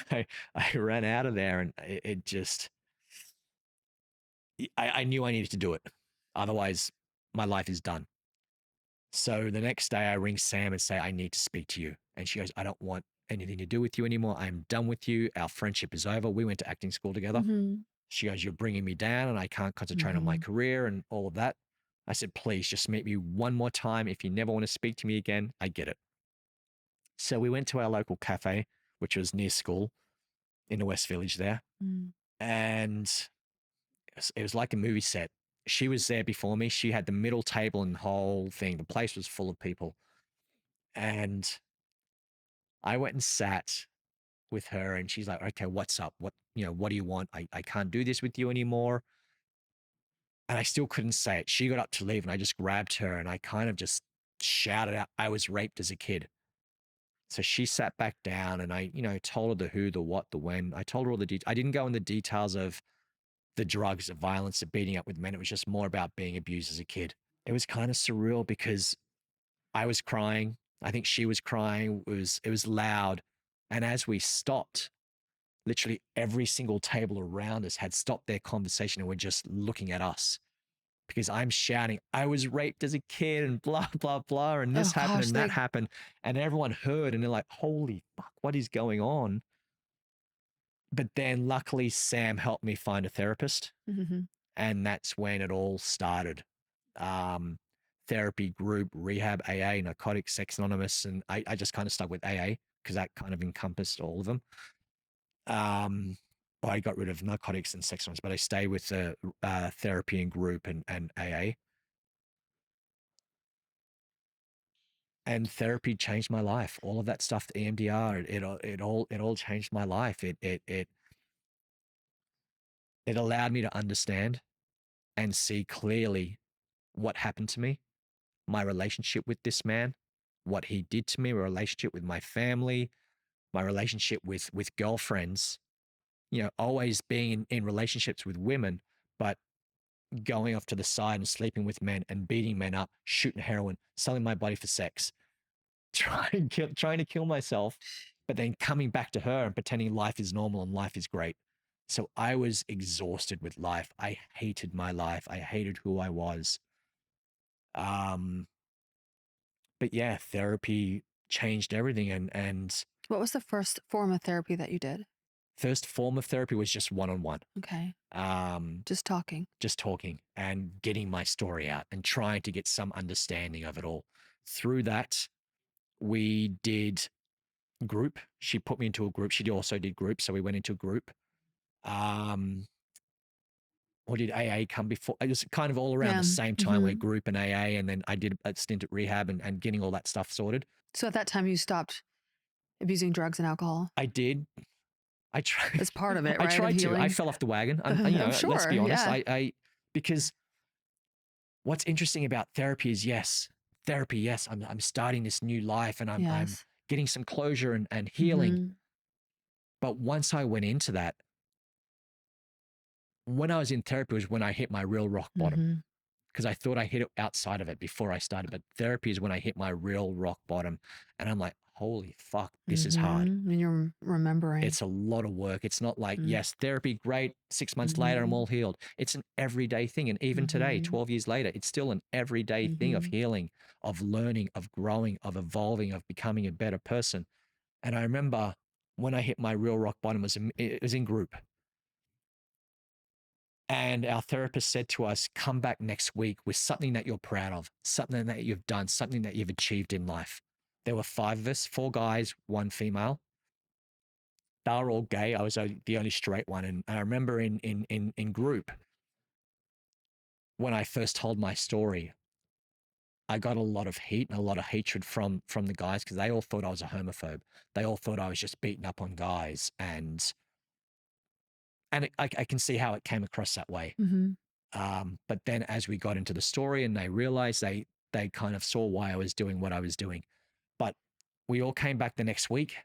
I ran out of there, and it just, I knew I needed to do it. Otherwise, my life is done. So the next day I ring Sam and say, I need to speak to you. And she goes, I don't want anything to do with you anymore. I'm done with you. Our friendship is over. We went to acting school together. Mhm. She goes, you're bringing me down and I can't concentrate on my Mhm. career and all of that. I said, please just meet me one more time. If you never want to speak to me again, I get it. So we went to our local cafe, which was near school in the West Village there. Mm. And it was like a movie set. She was there before me. She had the middle table and the whole thing. The place was full of people. And I went and sat with her and she's like, okay, what's up? What do you want? I can't do this with you anymore. And I still couldn't say it. She got up to leave and I just grabbed her and I kind of just shouted out, I was raped as a kid. So she sat back down and I, told her the who, the what, the when. I told her all the details. I didn't go in the details of the drugs, the violence, the beating up with men. It was just more about being abused as a kid. It was kind of surreal because I was crying. I think she was crying. It was loud. And as we stopped, literally every single table around us had stopped their conversation and were just looking at us because I'm shouting, I was raped as a kid and blah, blah, blah. And this Oh happened gosh, and that they. happened. And everyone heard and they're like, holy fuck, what is going on? But then luckily, Sam helped me find a therapist. Mhm. And that's when it all started. Um, Therapy, group, rehab, AA, narcotics, sex anonymous. And I just kind of stuck with AA because that kind of encompassed all of them. I got rid of narcotics and sex anonymous, but I stayed with the therapy and group and AA. And therapy changed my life. All of that stuff, the EMDR, it all changed my life. It allowed me to understand and see clearly what happened to me, my relationship with this man, what he did to me, my relationship with my family, my relationship with girlfriends. Always being in relationships with women, but going off to the side and sleeping with men and beating men up, shooting heroin, selling my body for sex, trying to kill myself, but then coming back to her and pretending life is normal and life is great. So I was exhausted with life. I hated my life. I hated who I was. Um, but yeah, therapy changed everything. And What was the first form of therapy that you did? first form of therapy was just one on one. Okay, Um, just talking. just talking and getting my story out and trying to get some understanding of it all. Through that, we did group. She put me into a group. She also did group. So we went into a group. Um, or did AA come before? It was kind of all around Yeah. the same time where Hmm. group and AA, and then I did a stint at rehab and getting all that stuff sorted. So at that time, you stopped abusing drugs and alcohol I did. I tried. as part of it, I right? Of tried to. I healing. fell off the wagon. You I'm know, let's sure. be honest. Yeah. Because what's interesting about therapy is yes, therapy. Yes, I'm starting this new life and I'm Yes. getting some closure and healing. Hmm. But once I went into that, when I was in therapy was when I hit my real rock bottom Hmm. because I thought I hit it outside of it before I started. But therapy is when I hit my real rock bottom. And I'm like, holy fuck, this is hard. And you're remembering. It's a lot of work. It's not like, Mm-hmm. yes, therapy, great. 6 months later, I'm Mm-hmm. all healed. It's an everyday thing. And even today, Mm-hmm. 12 years later, it's still an everyday thing of Mm-hmm. healing, of learning, of growing, of evolving, of becoming a better person. And I remember when I hit my real rock bottom, it was in group. And our therapist said to us, come back next week with something that you're proud of, something that you've done, something that you've achieved in life. There were 5 of us, 4 guys, 1 female. They were all gay. I was the only straight one. And I remember in group, when I first told my story, I got a lot of heat and a lot of hatred from the guys because they all thought I was a homophobe. They all thought I was just beating up on guys, I can see how it came across that way. Mm-hmm. But then as we got into the story and they realized they kind of saw why I was doing what I was doing. But we all came back the next week.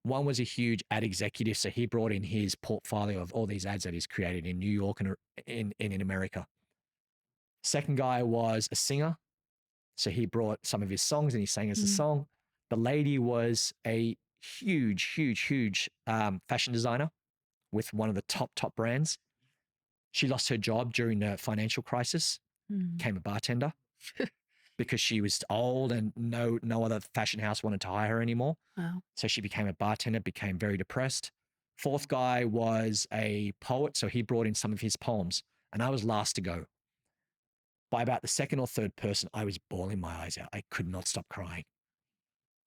One was a huge ad executive, so he brought in his portfolio of all these ads that he's created in New York and in America. Second guy was a singer, so he brought some of his songs and he sang us a Mm-hmm. song. The lady was a huge fashion designer with one of the top brands. She lost her job during the financial crisis, became a bartender because she was old and no other fashion house wanted to hire her anymore. Wow. So she became a bartender, became very depressed. Fourth guy was a poet, so he brought in some of his poems, and I was last to go. By about the second or third person, I was bawling my eyes out. I could not stop crying.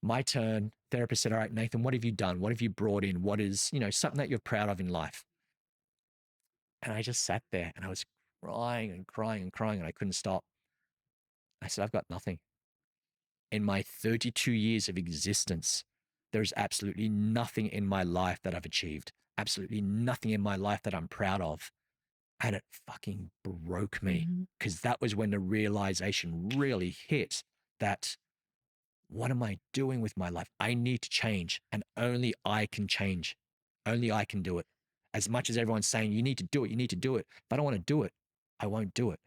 My turn. Therapist said, all right, Nathan, what have you done? What have you brought in? What is, something that you're proud of in life? And I just sat there and I was crying and crying and crying and I couldn't stop. I said, I've got nothing. In my 32 years of existence, there's absolutely nothing in my life that I've achieved, absolutely nothing in my life that I'm proud of. And it fucking broke me Mm-hmm. because that was when the realization really hit that what am I doing with my life? I need to change and only I can change. Only I can do it. As much as everyone's saying, you need to do it, you need to do it. If I don't want to do it, I won't do it.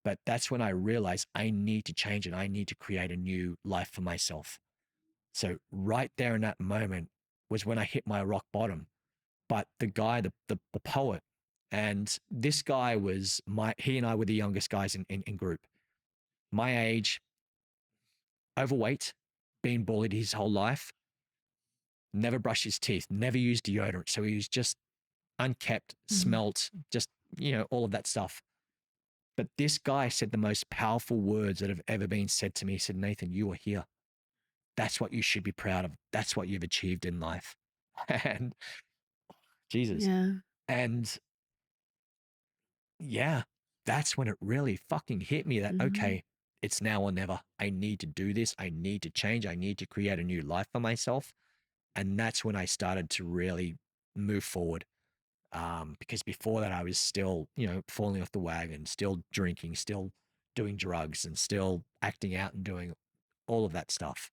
But that's when I realized I need to change and I need to create a new life for myself. So right there in that moment was when I hit my rock bottom. But the guy, the poet, and this guy was he and I were the youngest guys in group. My age, overweight, been bullied his whole life, never brushed his teeth, never used deodorant. So he was just unkept, Mm-hmm. smelt, just, all of that stuff. But this guy said the most powerful words that have ever been said to me. He said, Nathan, you are here. That's what you should be proud of. That's what you've achieved in life. And Jesus. Yeah. And yeah, that's when it really fucking hit me that, Mm-hmm. okay, it's now or never. I need to do this. I need to change. I need to create a new life for myself. And that's when I started to really move forward. Because before that, I was still, falling off the wagon, still drinking, still doing drugs, and still acting out and doing all of that stuff.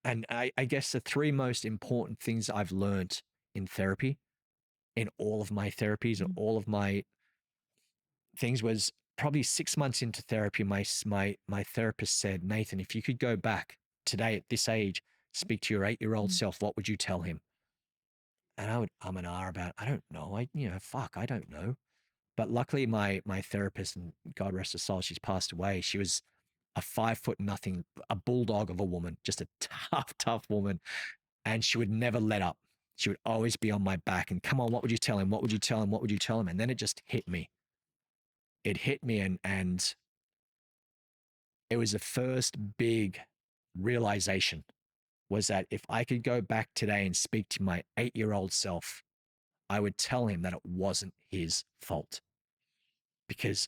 And I guess the 3 most important things I've learned in therapy, in all of my therapies and all of my things was probably 6 months into therapy, my therapist said, Nathan, if you could go back today at this age, speak to your 8-year-old Mm-hmm. self, what would you tell him? And I would and ah about, I don't know. Fuck, I don't know. But luckily my therapist, and God rest her soul, she's passed away. She was a 5 foot nothing, a bulldog of a woman, just a tough woman. And she would never let up. She would always be on my back and come on, what would you tell him? What would you tell him? What would you tell him? And then it just hit me. It hit me and it was the first big realization was that if I could go back today and speak to my 8-year-old self, I would tell him that it wasn't his fault because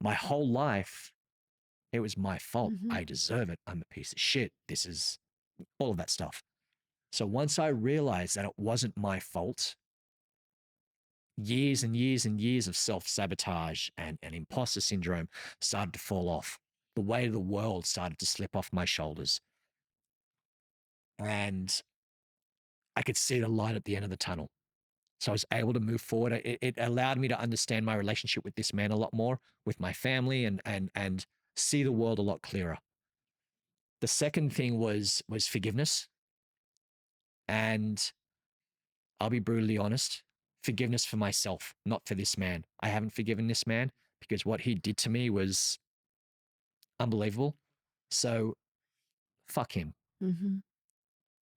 my whole life, it was my fault. Mhm. I deserve it. I'm a piece of shit. This is all of that stuff. So once I realized that it wasn't my fault, years and years and years of self sabotage and imposter syndrome started to fall off. The weight of the world started to slip off my shoulders. And I could see the light at the end of the tunnel. So I was able to move forward. It allowed me to understand my relationship with this man a lot more, with my family, and see the world a lot clearer. The second thing was forgiveness. And I'll be brutally honest, forgiveness for myself, not for this man. I haven't forgiven this man because what he did to me was unbelievable. So fuck him. Mhm.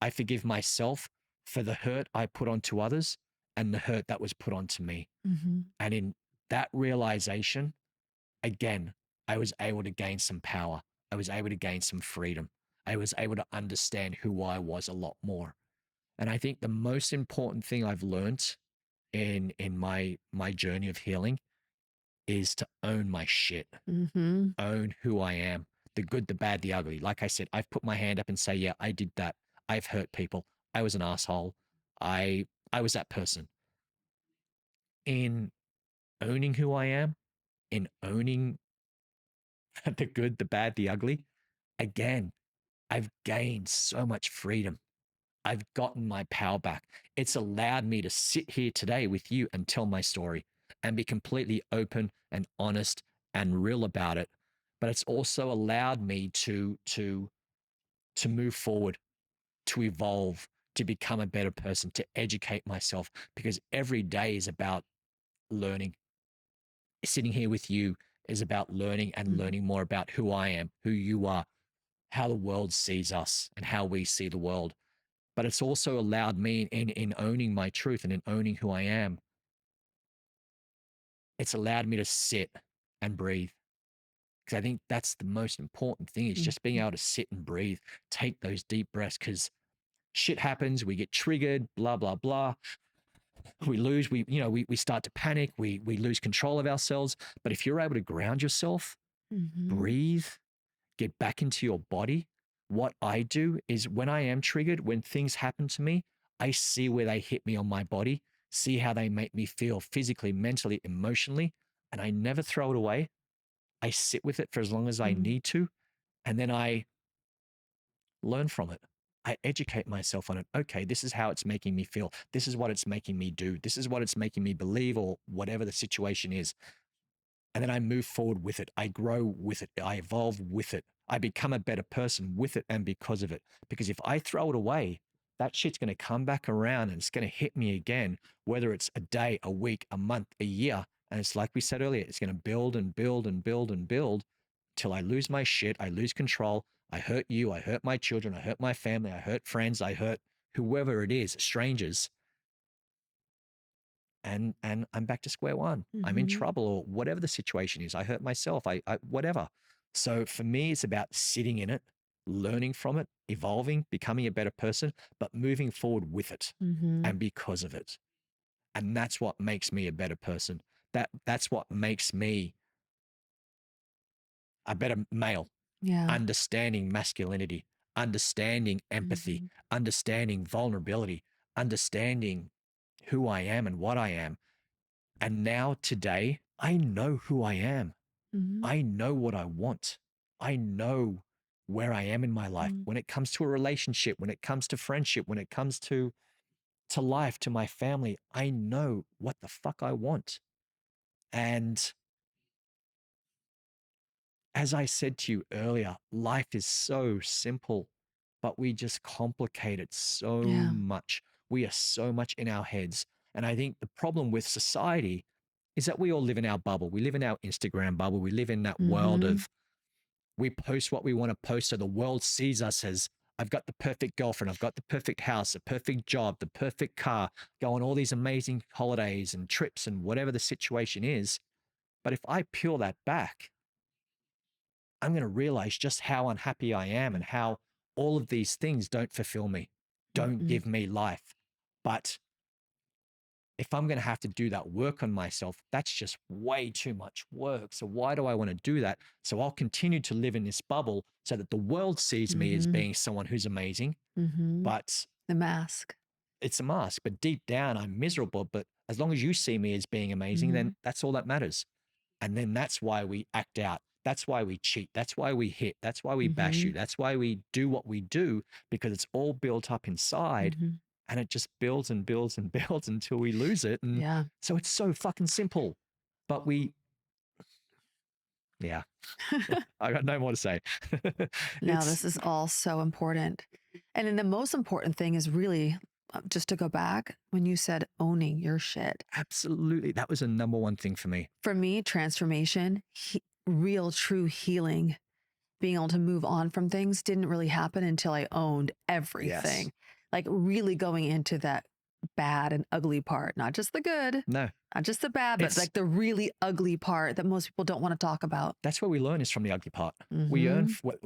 I forgive myself for the hurt I put onto others and the hurt that was put onto me. Mhm. And in that realization, again, I was able to gain some power. I was able to gain some freedom. I was able to understand who I was a lot more. And I think the most important thing I've learned in my journey of healing is to own my shit, Mhm. own who I am, the good, the bad, the ugly. Like I said, I've put my hand up and say, yeah, I did that. I've hurt people. I was an asshole. I was that person. In owning who I am, in owning the good, the bad, the ugly, again, I've gained so much freedom. I've gotten my power back. It's allowed me to sit here today with you and tell my story and be completely open and honest and real about it. But it's also allowed me to move forward, to evolve, to become a better person, to educate myself because every day is about learning. Sitting here with you is about learning and Mhm. learning more about who I am, who you are, how the world sees us and how we see the world. But it's also allowed me in owning my truth and in owning who I am. It's allowed me to sit and breathe. Because I think that's the most important thing is just being Mhm. able to sit and breathe, take those deep breaths because shit happens, we get triggered, blah, blah, blah. We lose, we start to panic, we lose control of ourselves. But if you're able to ground yourself, Mhm. breathe, get back into your body. What I do is when I am triggered, when things happen to me, I see where they hit me on my body, see how they make me feel physically, mentally, emotionally, and I never throw it away. I sit with it for as long as I Mhm. need to, and then I learn from it. I educate myself on it. Okay, this is how it's making me feel. This is what it's making me do. This is what it's making me believe, or whatever the situation is. And then I move forward with it. I grow with it. I evolve with it. I become a better person with it and because of it. Because if I throw it away, that shit's going to come back around and it's going to hit me again, whether it's a day, a week, a month, a year. And it's like we said earlier, it's going to build and build and build and build till I lose my shit. I lose control. I hurt you. I hurt my children. I hurt my family. I hurt friends. I hurt whoever it is, strangers, and I'm back to square one. I'm in Mhm. trouble or whatever the situation is. I hurt myself. I whatever. So for me, it's about sitting in it, learning from it, evolving, becoming a better person, but moving forward with it Mhm. and because of it. And that's what makes me a better person. That's what makes me a better male, Yeah. understanding masculinity, understanding empathy, Mhm. understanding vulnerability, understanding who I am and what I am. And now today, I know who I am. Mhm. I know what I want. I know where I am in my life Mhm. when it comes to a relationship, when it comes to friendship, when it comes to life, to my family. I know what the fuck I want. And as I said to you earlier, life is so simple, but we just complicate it so Yeah. much. We are so much in our heads. And I think the problem with society is that we all live in our bubble. We live in our Instagram bubble. We live in that world Mhm. of we post what we want to post. So the world sees us as I've got the perfect girlfriend. I've got the perfect house, the perfect job, the perfect car, go on all these amazing holidays and trips and whatever the situation is. But if I peel that back, I'm going to realize just how unhappy I am and how all of these things don't fulfill me, don't Mm-mm. give me life. But if I'm going to have to do that work on myself, that's just way too much work. So why do I want to do that? So I'll continue to live in this bubble so that the world sees me as Mm-hmm. being someone who's amazing, Mm-hmm. but The mask. it's a mask. But deep down, I'm miserable. But as long as you see me as being amazing, Mm-hmm. then that's all that matters. And then that's why we act out. That's why we cheat. That's why we hit. That's why we bash Mm-hmm. you. That's why we do what we do, because it's all built up inside Mm-hmm. and it just builds and builds and builds until we lose it. And Yeah. so it's so fucking simple. But yeah, I got no more to say. No, this is all so important. And then the most important thing is really just to go back when you said owning your shit. Absolutely. That was a number one thing for me. For me, transformation, real true healing, being able to move on from things didn't really happen until I owned everything. Yes. Like really going into that bad and ugly part, not just the good, No, not just the bad, but it's like the really ugly part that most people don't want to talk about. that's where we learn is from the ugly part. Mm-hmm.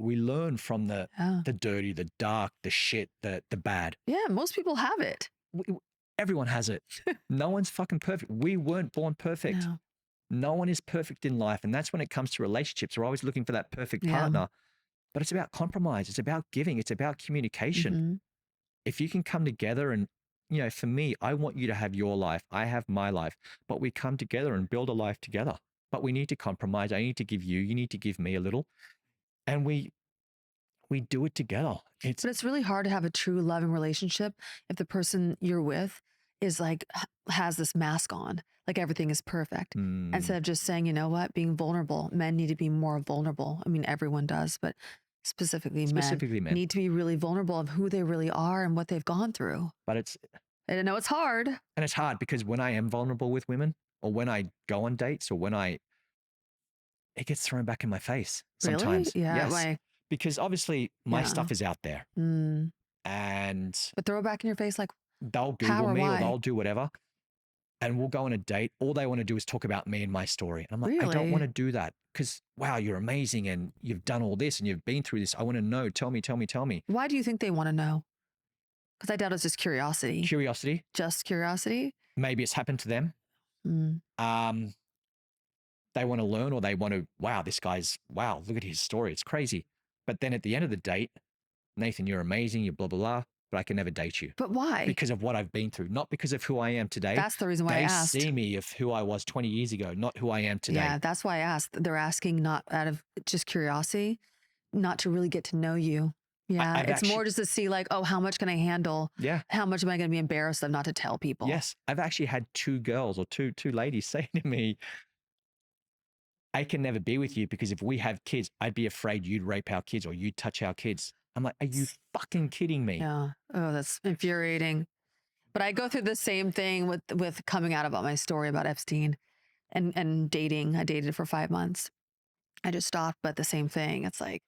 We learn from Yeah. the dirty, the dark, the shit, the bad. Yeah. Most people have it. Everyone has it. No one's fucking perfect. We weren't born perfect. No. No one is perfect in life. And that's when it comes to relationships. We're always looking for that perfect Yeah. partner. But it's about compromise. It's about giving. It's about communication. Mm-hmm. If you can come together and, for me, I want you to have your life. I have my life. But we come together and build a life together. But we need to compromise. I need to give you. You need to give me a little. And we do it together. But it's really hard to have a true loving relationship if the person you're with is like has this mask on, like everything is perfect. Instead of just saying, you know what, being vulnerable. Men need to be more vulnerable. I mean, everyone does, but specifically men men. need to be really vulnerable of who they really are and what they've gone through. But And I know it's hard. and it's hard because when I am vulnerable with women or when I go on dates or it gets thrown back in my face Really? sometimes. Yeah. Yes. Like, Because obviously my yeah. stuff is out there Mm. and But throw it back in your face like, they'll how Google or me or why? they'll do whatever. And we'll go on a date. All they want to do is talk about me and my story. And I'm like, I don't Really? want to do that because, wow, you're amazing and you've done all this and you've been through this. I want to know. Tell me, tell me, tell me. Why do you think they want to know? Because I doubt it's just curiosity. Curiosity. Just curiosity? Maybe it's happened to them. Mm. They want to learn or they want to, wow, wow, look at his story. It's crazy. But then at the end of the date, Nathan, you're amazing. You're blah, blah, blah. But I can never date you. But why? Because of what I've been through, not because of who I am today. That's the reason why I They asked. see me of who I was 20 years ago, not who I am today. Yeah, that's why I asked. They're asking not out of just curiosity, not to really get to know you. Yeah, it's more just to see like, oh, how much can I handle? Yeah. How much am I going to be embarrassed of not to tell people? Yes. I've actually had two girls or two ladies say to me, I can never be with you because if we have kids, I'd be afraid you'd rape our kids or you'd touch our kids. I'm like, are you fucking kidding me? Yeah. Oh, that's infuriating. But I go through the same thing with coming out about my story about Epstein and dating. I dated for 5 months. I just stopped, but the same thing. It's like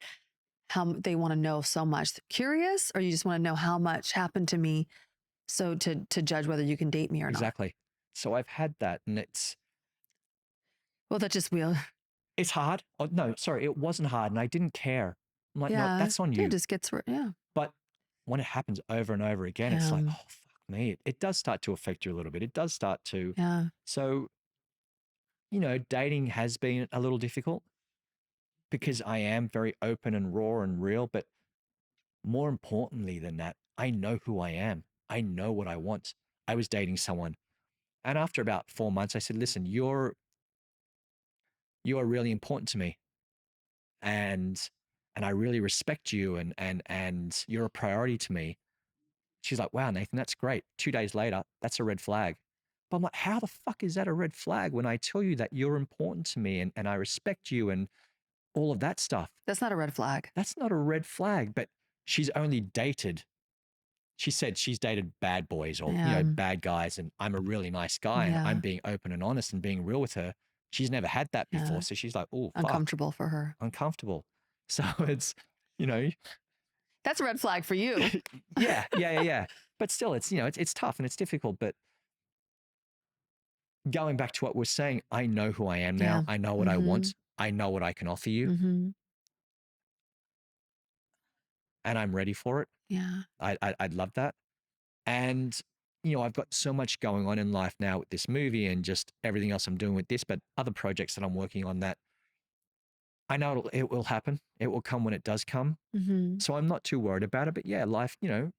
how they want to know so much. Curious, or you just want to know how much happened to me, so to judge whether you can date me or not. Exactly. So I've had that, and Well, that's just weird. it's hard. Oh, no, sorry, it wasn't hard, and I didn't care. I'm like, no, Yeah, that's on you. it just gets yeah. But when it happens over and over again, it's like, oh, fuck me. It does start to affect you a little bit. It does start to. Yeah. So, dating has been a little difficult because I am very open and raw and real. But more importantly than that, I know who I am. I know what I want. I was dating someone. And after about 4 months, I said, listen, you are really important to me. And I really respect you and you're a priority to me. She's like, wow, Nathan, that's great. 2 days later, that's a red flag. But I'm like, how the fuck is that a red flag when I tell you that you're important to me and I respect you and all of that stuff? That's not a red flag. That's not a red flag, but she's only dated. She said she's dated bad boys or, bad guys. And I'm a really nice guy and I'm being open and honest and being real with her. She's never had that before. So she's like, oh, uncomfortable for her. Uncomfortable. So it's, that's a red flag for you. Yeah. But still, it's, it's tough and it's difficult. But going back to what we're saying, I know who I am now. I know what I want. I know what I can offer you. and I'm ready for it. Yeah. I'd love that. And, you know, I've got so much going on in life now with this movie and just everything else I'm doing with this, but other projects that I'm working on that I know it will happen. It will come when it does come. Mhm. So I'm not too worried about it. But yeah, life, you know,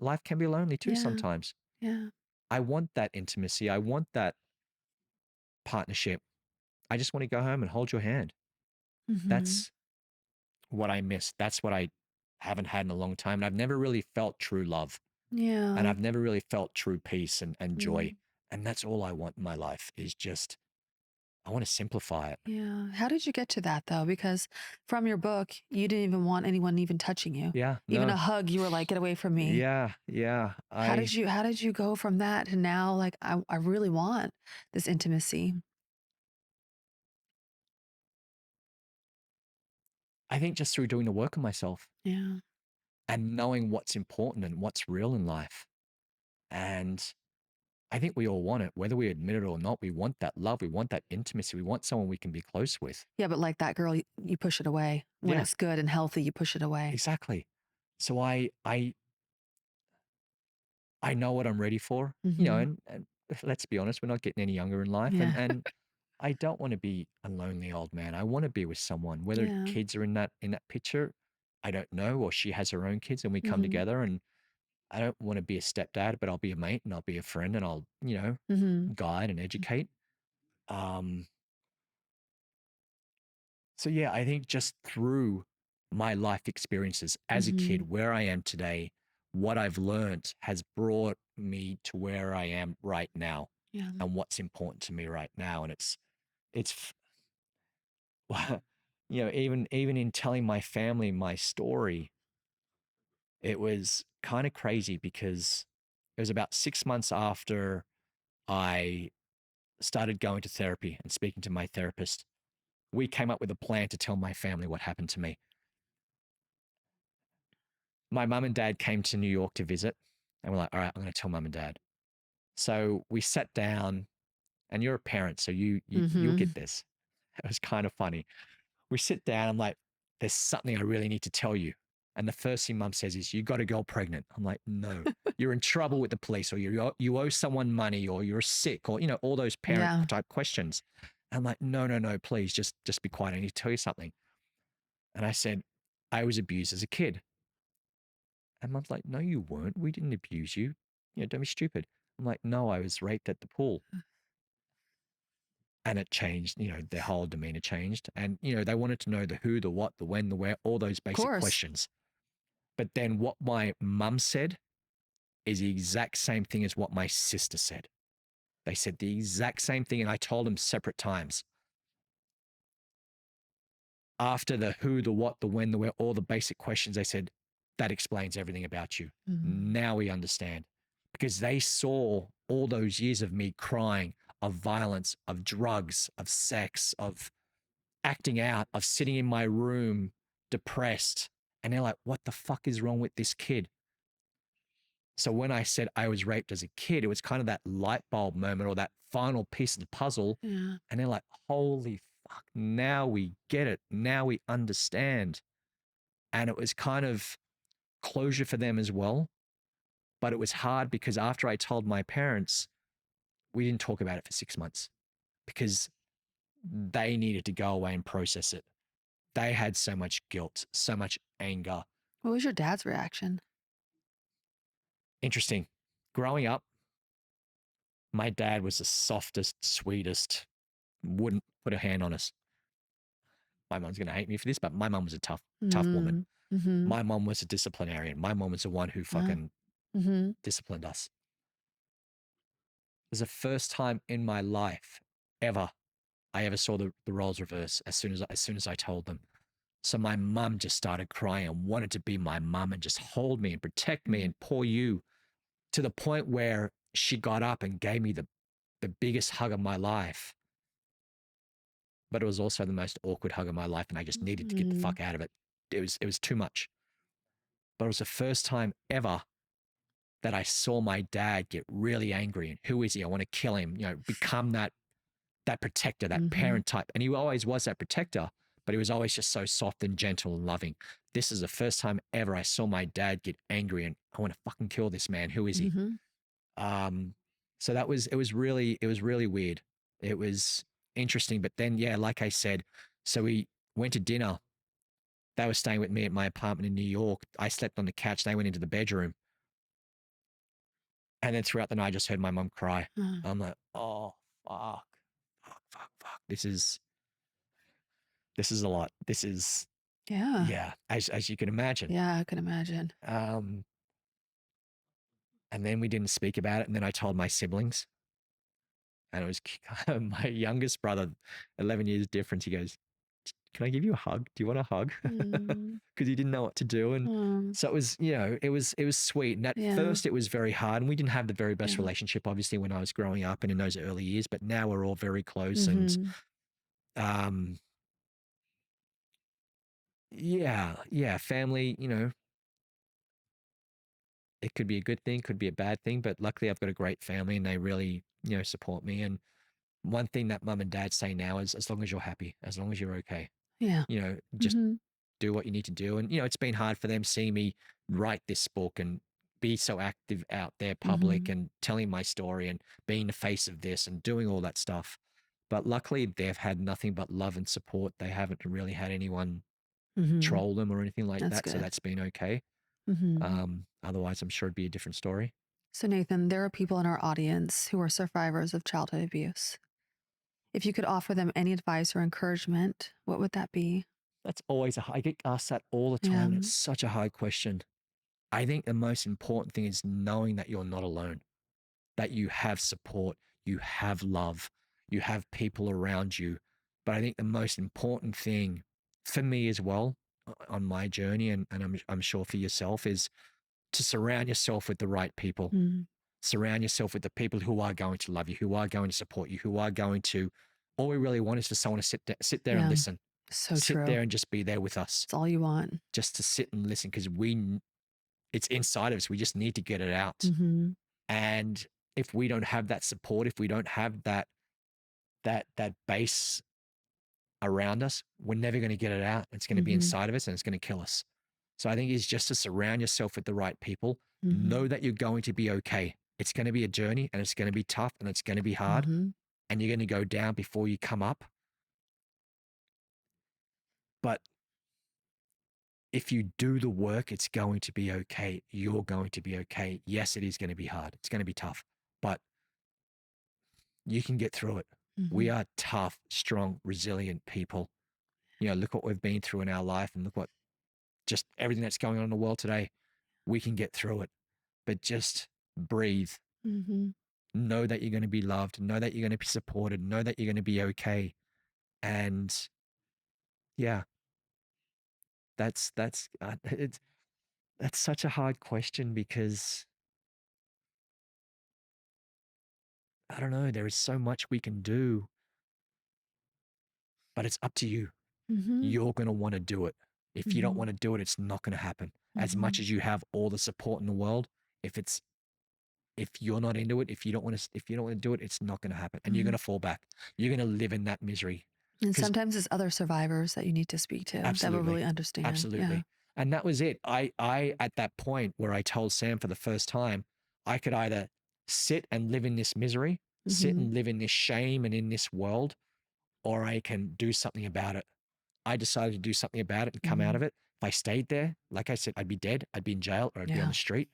life can be lonely too Yeah. sometimes. Yeah. I want that intimacy. I want that partnership. I just want to go home and hold your hand. Mhm. That's what I miss. That's what I haven't had in a long time. And I've never really felt true love. And Yeah. I've never really felt true peace and joy. Mm. And that's all I want in my life is just, I want to simplify it. Yeah. How did you get to that though? Because from your book, you didn't even want anyone even touching you. Yeah, Even a no. hug, you were like, "Get away from me." Yeah, yeah. How did you go from that to now like I really want this intimacy? I think just through doing the work on myself Yeah. and knowing what's important and what's real in life. And I think we all want it, whether we admit it or not. We want that love. We want that intimacy. We want someone we can be close with. Yeah, but like that girl, you push it away. When Yeah, it's good and healthy, you push it away. exactly. So I know what I'm ready for, you know, Mhm. and let's be honest, we're not getting any younger in life. Yeah. And I don't want to be a lonely old man. I want to be with someone, whether Yeah. kids are in that picture, I don't know, or she has her own kids and we come Mhm. together. And I don't want to be a stepdad, but I'll be a mate and I'll be a friend and I'll, you know, Mhm. guide and educate. Um, so yeah, I think just through my life experiences as a Mhm. kid, where I am today, what I've learned has brought me to where I am right now Yeah. and what's important to me right now. And it's, you know, even in telling my family my story, it was kind of crazy because it was about 6 months after I started going to therapy and speaking to my therapist. We came up with a plan to tell my family what happened to me. My mum and dad came to New York to visit, and we're like, all right, I'm going to tell mum and dad. So we sat down, and you're a parent, so you'll get Mhm. this. It was kind of funny. We sit down. I'm like, there's something I really need to tell you. And the first thing mum says is, you got a girl pregnant. I'm like, no, you're in trouble with the police, or you owe someone money, or you're sick, or, you know, all those parent Yeah. type questions. I'm like, no, no, no, please just be quiet. I need to tell you something. And I said, I was abused as a kid. And mum's like, no, you weren't. We didn't abuse you. You know, don't be stupid. I'm like, no, I was raped at the pool. And it changed, you know, their whole demeanor changed. And, you know, they wanted to know the who, the what, the when, the where, all those Of basic course. questions. But then what my mum said is the exact same thing as what my sister said. They said the exact same thing. And I told them separate times. After the who, the what, the when, the where, all the basic questions, they said, that explains everything about you. Mhm. Now we understand. Because they saw all those years of me crying, of violence, of drugs, of sex, of acting out, of sitting in my room depressed. And they're like, what the fuck is wrong with this kid? So when I said I was raped as a kid, it was kind of that light bulb moment or that final piece of the puzzle. Yeah. And they're like, holy fuck, now we get it. Now we understand. And it was kind of closure for them as well. But it was hard because after I told my parents, we didn't talk about it for 6 months because they needed to go away and process it. They had so much guilt, so much anger. What was your dad's reaction? Interesting. Growing up, my dad was the softest, sweetest, wouldn't put a hand on us. My mom's going to hate me for this, but my mom was a tough woman. Mm. Mhm. My mom was a disciplinarian. My mom was the one who Uh, fucking mhm. disciplined us. It was the first time in my life ever I ever saw the roles reverse as soon as I told them. So my mum just started crying and wanted to be my mum and just hold me and protect me Mhm. and poor you to the point where she got up and gave me the biggest hug of my life. But it was also the most awkward hug of my life. And I just needed to get the Mhm. fuck out of it. It was too much. But it was the first time ever that I saw my dad get really angry. And who is he? I want to kill him, you know, become that protector, that Mhm. parent type. And he always was that protector. but he was always just so soft and gentle and loving. This is the first time ever I saw my dad get angry and I want to fucking kill this man. Who is he? Mm-hmm. So it was really weird. It was interesting, but then yeah, like I said, so we went to dinner. They were staying with me at my apartment in New York. I slept on the couch. They went into the bedroom, and then throughout the night, I just heard my mum cry. I'm like, oh fuck, fuck. This is a lot. This is Yeah. yeah, as you can imagine. Yeah, I can imagine. Um, and then we didn't speak about it, and then I told my siblings, and it was my youngest brother, 11 years difference. He goes, can I give you a hug? Do you want a hug? Mm. Because he didn't know what to do. And Mm. so it was, you know, it was sweet. And at Yeah. first it was very hard. And we didn't have the very best Yeah. relationship, obviously, when I was growing up and in those early years, but now we're all very close. And Mm-hmm. um, yeah, family, you know, it could be a good thing, could be a bad thing, but luckily I've got a great family and they really, you know, support me. And one thing that mum and dad say now is as long as you're happy, as long as you're okay, Yeah. you know, just Mm-hmm. do what you need to do. And, you know, it's been hard for them seeing me write this book and be so active out there public Mm-hmm. and telling my story and being the face of this and doing all that stuff. But luckily, they've had nothing but love and support. They haven't really had anyone Mm-hmm. troll them or anything like That's that. So good. that's been okay. Mm-hmm. Otherwise, I'm sure it'd be a different story. So, Nathan, there are people in our audience who are survivors of childhood abuse. If you could offer them any advice or encouragement, what would that be? That's always I get asked that all the Yeah. time. And it's such a hard question. I think the most important thing is knowing that you're not alone, that you have support, you have love, you have people around you. But I think the most important thing for me as well on my journey, and I'm sure for yourself, is to surround yourself with the right people. Mm. Surround yourself with the people who are going to love you, who are going to support you, who are going to. All we really want is for someone to sit there and Yeah. listen, So sit true. there and just be there with us, It's all you want. just to sit and listen because it's inside of us. We just need to get it out. Mm-hmm. And if we don't have that support, if we don't have that base around us, we're never going to get it out. It's going to be Mm-hmm. inside of us and it's going to kill us. So I think it's just to surround yourself with the right people. Mm-hmm. Know that you're going to be okay. It's going to be a journey and it's going to be tough and it's going to be hard Mm-hmm. and you're going to go down before you come up. But if you do the work, it's going to be okay. You're going to be okay. Yes, it is going to be hard. It's going to be tough, but you can get through it. Mm-hmm. We are tough, strong, resilient people. You know, look what we've been through in our life and look what just everything that's going on in the world today. We can get through it, but just breathe. Mm-hmm. Know that you're going to be loved. Know that you're going to be supported. Know that you're going to be okay. And yeah, that's such a hard question because I don't know. There is so much we can do, but it's up to you. Mm-hmm. You're going to want to do it. If you don't Mm-hmm. want to do it, it's not going to happen. As Mm-hmm. much as you have all the support in the world, if you're not into it, if you don't want to do it, it's not going to happen. And you're Mm-hmm. going to fall back. You're going to live in that misery. And 'Cause sometimes it's other survivors that you need to speak to that will absolutely, really understand. Yeah. absolutely. And that was it. I at that point where I told Sam for the first time, I could either sit and live in this misery, sit Mm-hmm. and live in this shame and in this world, or I can do something about it. I decided to do something about it and come out Mm-hmm. of it. If I stayed there, like I said, I'd be dead. I'd be in jail or I'd be on Yeah. the street.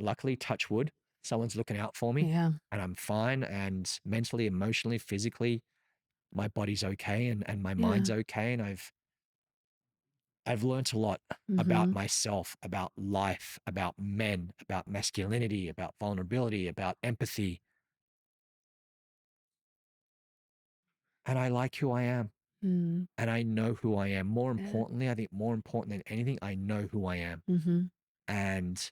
Luckily, touch wood, someone's looking out for me Yeah. and I'm fine. And mentally, emotionally, physically, my body's okay and my mind's Yeah. okay. And I've learned a lot about Mm-hmm. myself, about life, about men, about masculinity, about vulnerability, about empathy. And I like who I am. Mm-hmm. And I know who I am. More Yeah. importantly, I think more important than anything, I know who I am. Mm-hmm. And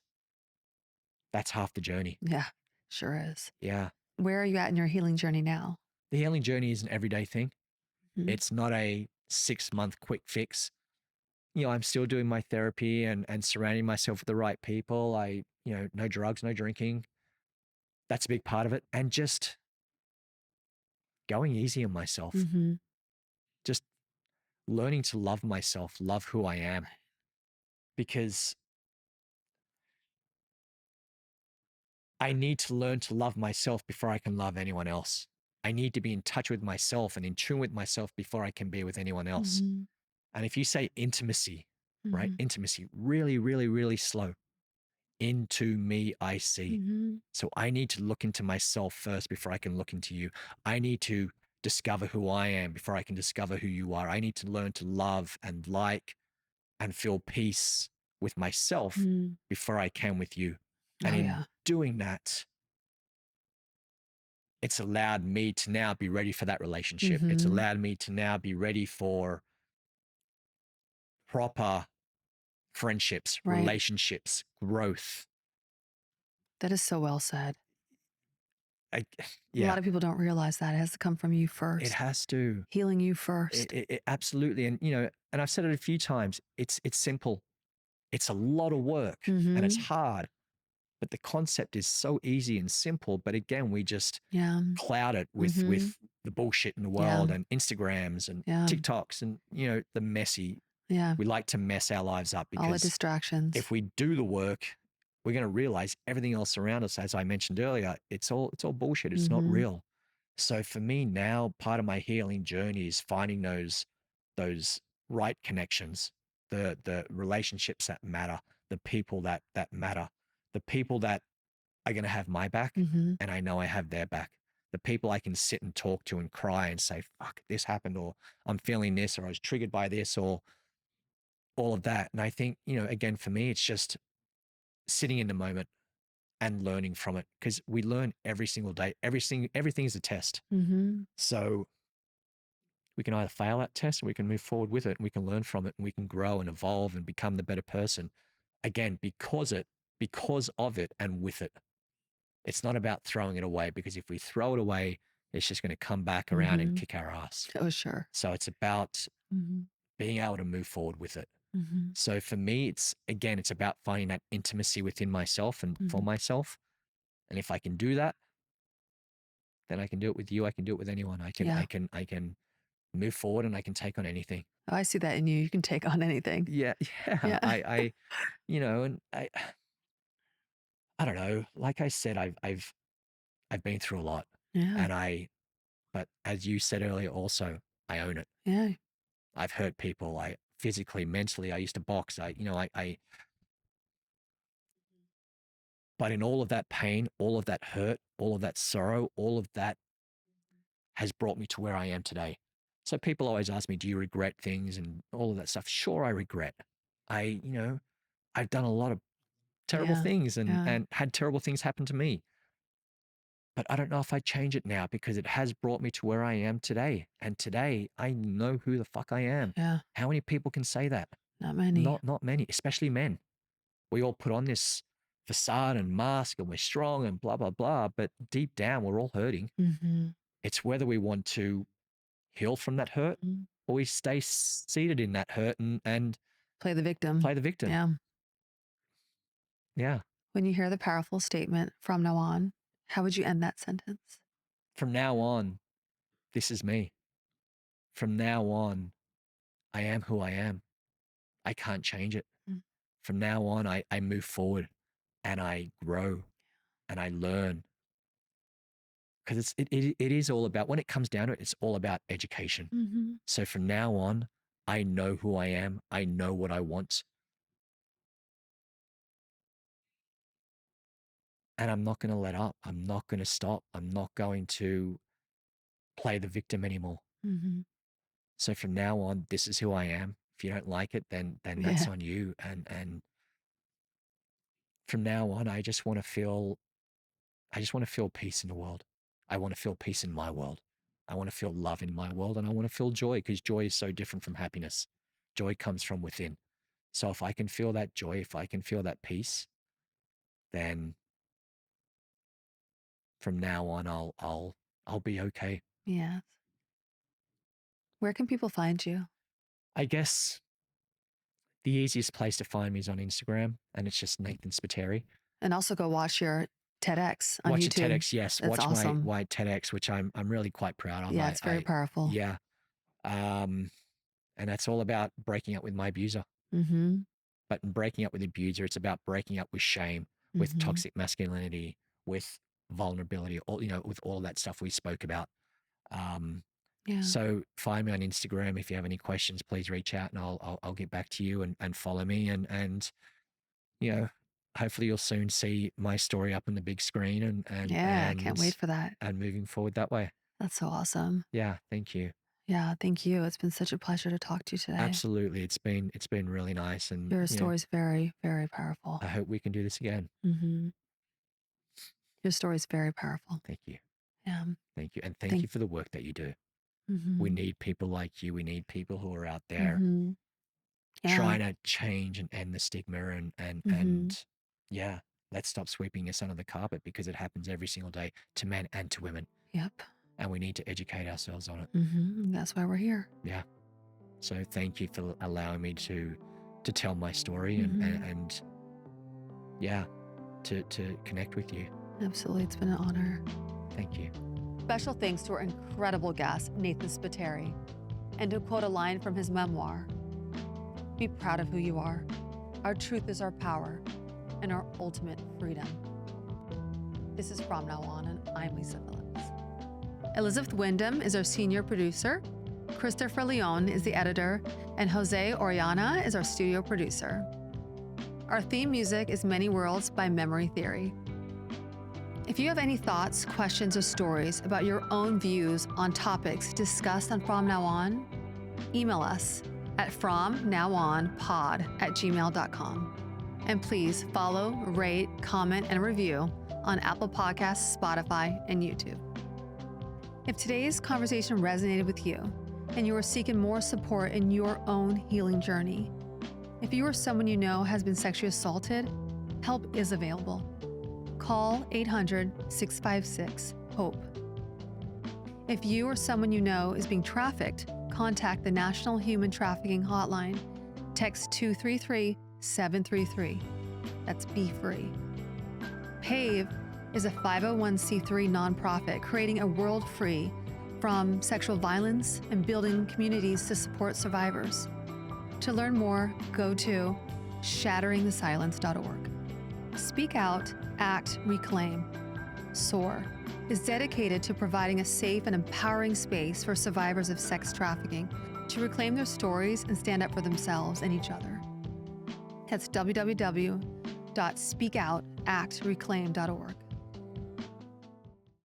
that's half the journey. Yeah. Sure is. Yeah. Where are you at in your healing journey now? The healing journey is an everyday thing. Mm-hmm. It's not a 6-month quick fix. You know, I'm still doing my therapy and surrounding myself with the right people. No drugs, no drinking. That's a big part of it. And just going easy on myself. Mm-hmm. Just learning to love myself, love who I am, because I need to learn to love myself before I can love anyone else. I need to be in touch with myself and in tune with myself before I can be with anyone else. Mhm. And if you say intimacy, right? Mhm. Intimacy, really, really, really slow. Into me, I see. Mhm. So I need to look into myself first before I can look into you. I need to discover who I am before I can discover who you are. I need to learn to love and like and feel peace with myself Mm. before I can with you. And Oh, in yeah. doing that, it's allowed me to now be ready for that relationship. It's Mhm. allowed me to now be ready for proper friendships, Right. relationships, growth. That is so well said. I, A yeah, lot of people don't realize that. It has to come from you it first, has to. healing you first. It absolutely. And, you know, and I've said it a few times, it's simple. It's a lot of work and it's Mhm. hard, but the concept is so easy and simple. But again, we just Yeah. cloud it Mhm. with the bullshit in the Yeah. world and Instagrams and Yeah. TikToks and, you know, the messy. Yeah. We like to mess our lives up All the because distractions. if we do the work, we're going to realize everything else around us, as I mentioned earlier, it's all bullshit. It's not Mhm. real. So for me now, part of my healing journey is finding those right connections, the relationships that matter, the people that matter, the people that are going to have my back, Mhm. and I know I have their back. The people I can sit and talk to and cry and say, "Fuck, this happened," or "I'm feeling this," or "I was triggered by this," or all of that. And I think, you know, again, for me, it's just sitting in the moment and learning from it because we learn every single day. Everything is a test. Mhm. So we can either fail that test or we can move forward with it and we can learn from it and we can grow and evolve and become the better person. Again, because of it and with it. It's not about throwing it away because if we throw it away, it's just going to come back around and Mhm. kick our ass. Oh, sure. So it's about Mhm. being able to move forward with it. Mhm. So for me, it's about finding that intimacy within myself and for Mhm. myself. And if I can do that, then I can do it with you. I can do it with anyone. Yeah. I can move forward and I can take on anything. Oh, I see that in you. You can take on anything. Yeah, yeah. Yeah. You know, and I don't know. Like I said, I've been through a lot, Yeah. and but as you said earlier, also I own it. Yeah. I've hurt people. I physically, mentally. I used to box. But in all of that pain, all of that hurt, all of that sorrow, all of that has brought me to where I am today. So people always ask me, do you regret things and all of that stuff? Sure, I regret. You know, I've done a lot of terrible Yeah. things Yeah. and had terrible things happen to me. But I don't know if I change it now because it has brought me to where I am today. And today I know who the fuck I am. Yeah. How many people can say that? Not many. Not many, especially men. We all put on this facade and mask and we're strong and blah, blah, blah. But deep down, we're all hurting. Mhm. It's whether we want to heal from that hurt Mm. or we stay seated in that hurt and Play the victim. play the victim. Yeah. Yeah. When you hear the powerful statement, "From now on," how would you end that sentence? From now on, this is me. From now on, I am who I am. I can't change it. Mm. From now on, I move forward and I grow and I learn because it is all about, when it comes down to it, it's all about education. Mhm. So from now on, I know who I am. I know what I want. And I'm not going to let up. I'm not going to stop. I'm not going to play the victim anymore. Mhm. So from now on, this is who I am. If you don't like it, then that's Yeah. on you. And from now on, I just want to feel peace in the world. I want to feel peace in my world. I want to feel love in my world and I want to feel joy because joy is so different from happiness. Joy comes from within. So if I can feel that joy, if I can feel that peace, then from now on I'll be okay. Yes. Where can people find you? I guess the easiest place to find me is on Instagram and it's just Nathan Spiteri. And also go watch your TEDx on Watch a YouTube. TEDx, yes. That's Watch my awesome. TEDx, which I'm really quite proud of. Yeah, it's very powerful. Yeah. Um And that's all about breaking up with my abuser. Mm-hmm. But in breaking up with the abuser, it's about breaking up with shame, with Mm-hmm. toxic masculinity, with vulnerability, all, with all that stuff we spoke about. Um, Yeah. so find me on Instagram. If you have any questions, please reach out and I'll get back to you and follow me. And, hopefully you'll soon see my story up on the big screen Yeah. I can't wait for that. and moving forward that way. That's so awesome. Yeah. Thank you. Yeah. Thank you. It's been such a pleasure to talk to you today. Absolutely. It's been really nice. And, Your story is very, very powerful. I hope we can do this again. Mm-hmm. Your story is very powerful. Thank you. Yeah. Thank you. And thank you for the work that you do. Mm-hmm. We need people like you. We need people who are out there Mm-hmm. Yeah. trying to change and end the stigma and yeah, let's stop sweeping this under the carpet because it happens every single day to men and to women. Yep. And we need to educate ourselves on it. Mm-hmm. That's why we're here. Yeah. So thank you for allowing me to tell my story and yeah, to connect with you. Absolutely. It's been an honor. Thank you. Special thanks to our incredible guest, Nathan Spiteri. And to quote a line from his memoir, "Be proud of who you are. Our truth is our power and our ultimate freedom." This is From Now On, and I'm Lisa Phillips. Elizabeth Wyndham is our senior producer. Christopher Leon is the editor, and Jose Oriana is our studio producer. Our theme music is Many Worlds by Memory Theory. If you have any thoughts, questions, or stories about your own views on topics discussed on From Now On, email us at fromnowonpod@gmail.com. And please follow, rate, comment, and review on Apple Podcasts, Spotify, and YouTube. If today's conversation resonated with you and you are seeking more support in your own healing journey, if you or someone you know has been sexually assaulted, help is available. Call 800-656-HOPE. If you or someone you know is being trafficked, contact the National Human Trafficking Hotline. Text 233-733. That's Be Free. PAVE is a 501c3 nonprofit creating a world free from sexual violence and building communities to support survivors. To learn more, go to shatteringthesilence.org. Speak Out, Act, Reclaim, SOAR, is dedicated to providing a safe and empowering space for survivors of sex trafficking to reclaim their stories and stand up for themselves and each other. That's www.speakoutactreclaim.org.